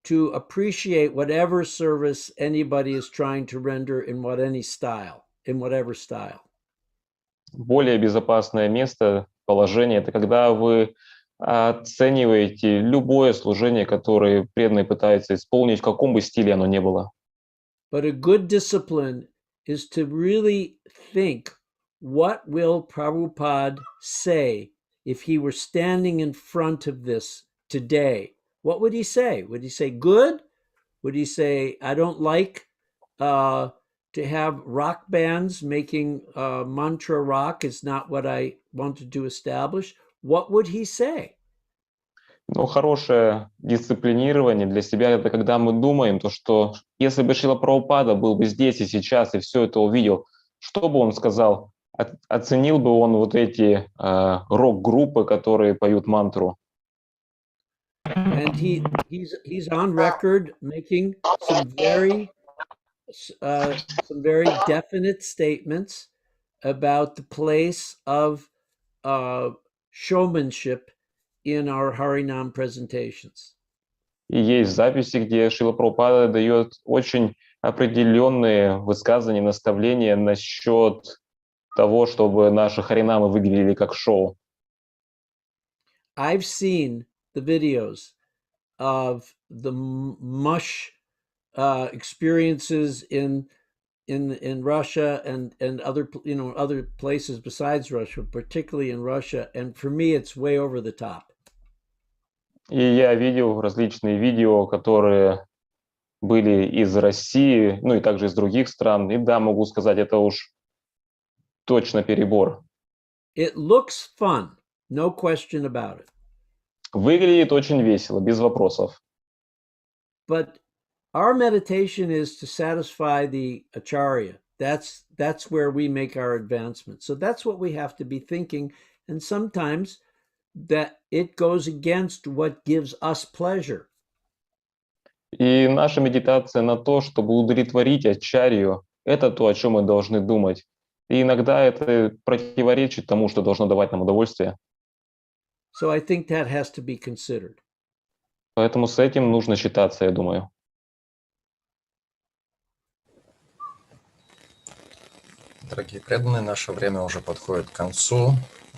to appreciate whatever service anybody is trying to render in whatever style. Более безопасное место, положение, это когда вы оцениваете любое служение, которое преданный пытается исполнить, в каком бы стиле оно ни было. But a good discipline is to really think, what will Prabhupada say if he were standing in front of this today? What would he say? Would he say good? Would he say, I don't like to have rock bands making mantra rock is not what I wanted to establish? What would he say? Но хорошее дисциплинирование для себя — это когда мы думаем, то, что если бы Шрила Прабхупада был бы здесь и сейчас и все это увидел, что бы он сказал? Оценил бы он вот эти рок-группы, которые поют мантру? And he's on record making some very definite statements about the place of showmanship in our Harinam presentations. И есть записи, где Шрила Прабхупада дает очень определенные высказывания, наставления насчет того, чтобы наши харинамы выглядели как шоу. I've seen the videos of the mush experiences in Russia and other other places besides Russia, particularly in Russia, and for me it's way over the top. И я видел различные видео, которые были из России, ну и также из других стран. И да, могу сказать, это уж точно перебор. It looks fun, no question about it. Выглядит очень весело, без вопросов. But our meditation is to satisfy the acharya. That's where we make our advancement. So that's what we have to be thinking. And sometimes that it goes against what gives us pleasure. И наша медитация на то, чтобы удовлетворить ачарью, это то, о чем мы должны думать. И иногда это противоречит тому, что должно давать нам удовольствие. So I think that has to be considered. Поэтому с этим нужно считаться, я думаю. Дорогие преданные, наше время уже подходит к концу.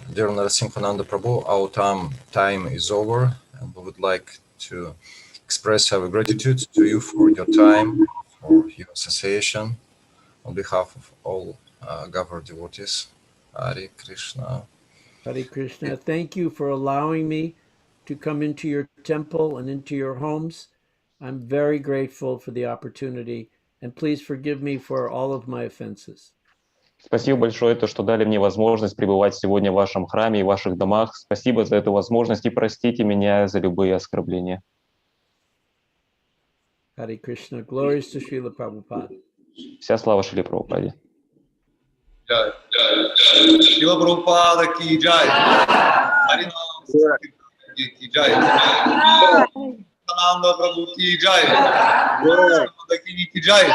Dear Nrисимхананда Prabhu, our time is over, and we would like to express our gratitude to you for your time, for your association, on behalf of all Gavar devotees. Hare Krishna. Hare Krishna. Thank you for allowing me to come into your temple and into your homes. I'm very grateful for the opportunity, and please forgive me for all of my offenses. Спасибо большое, то, что дали мне возможность пребывать сегодня в вашем храме и в ваших домах. Спасибо за эту возможность и простите меня за любые оскорбления. Hare Krishna. Glories to Srila Prabhupada. Вся слава Шриле Прабхупаде. Шрила Прабхупада ки джай. Харинама-санкиртана-тур ки джай. Нрисимхананда Прабху ки джай. Ки джай.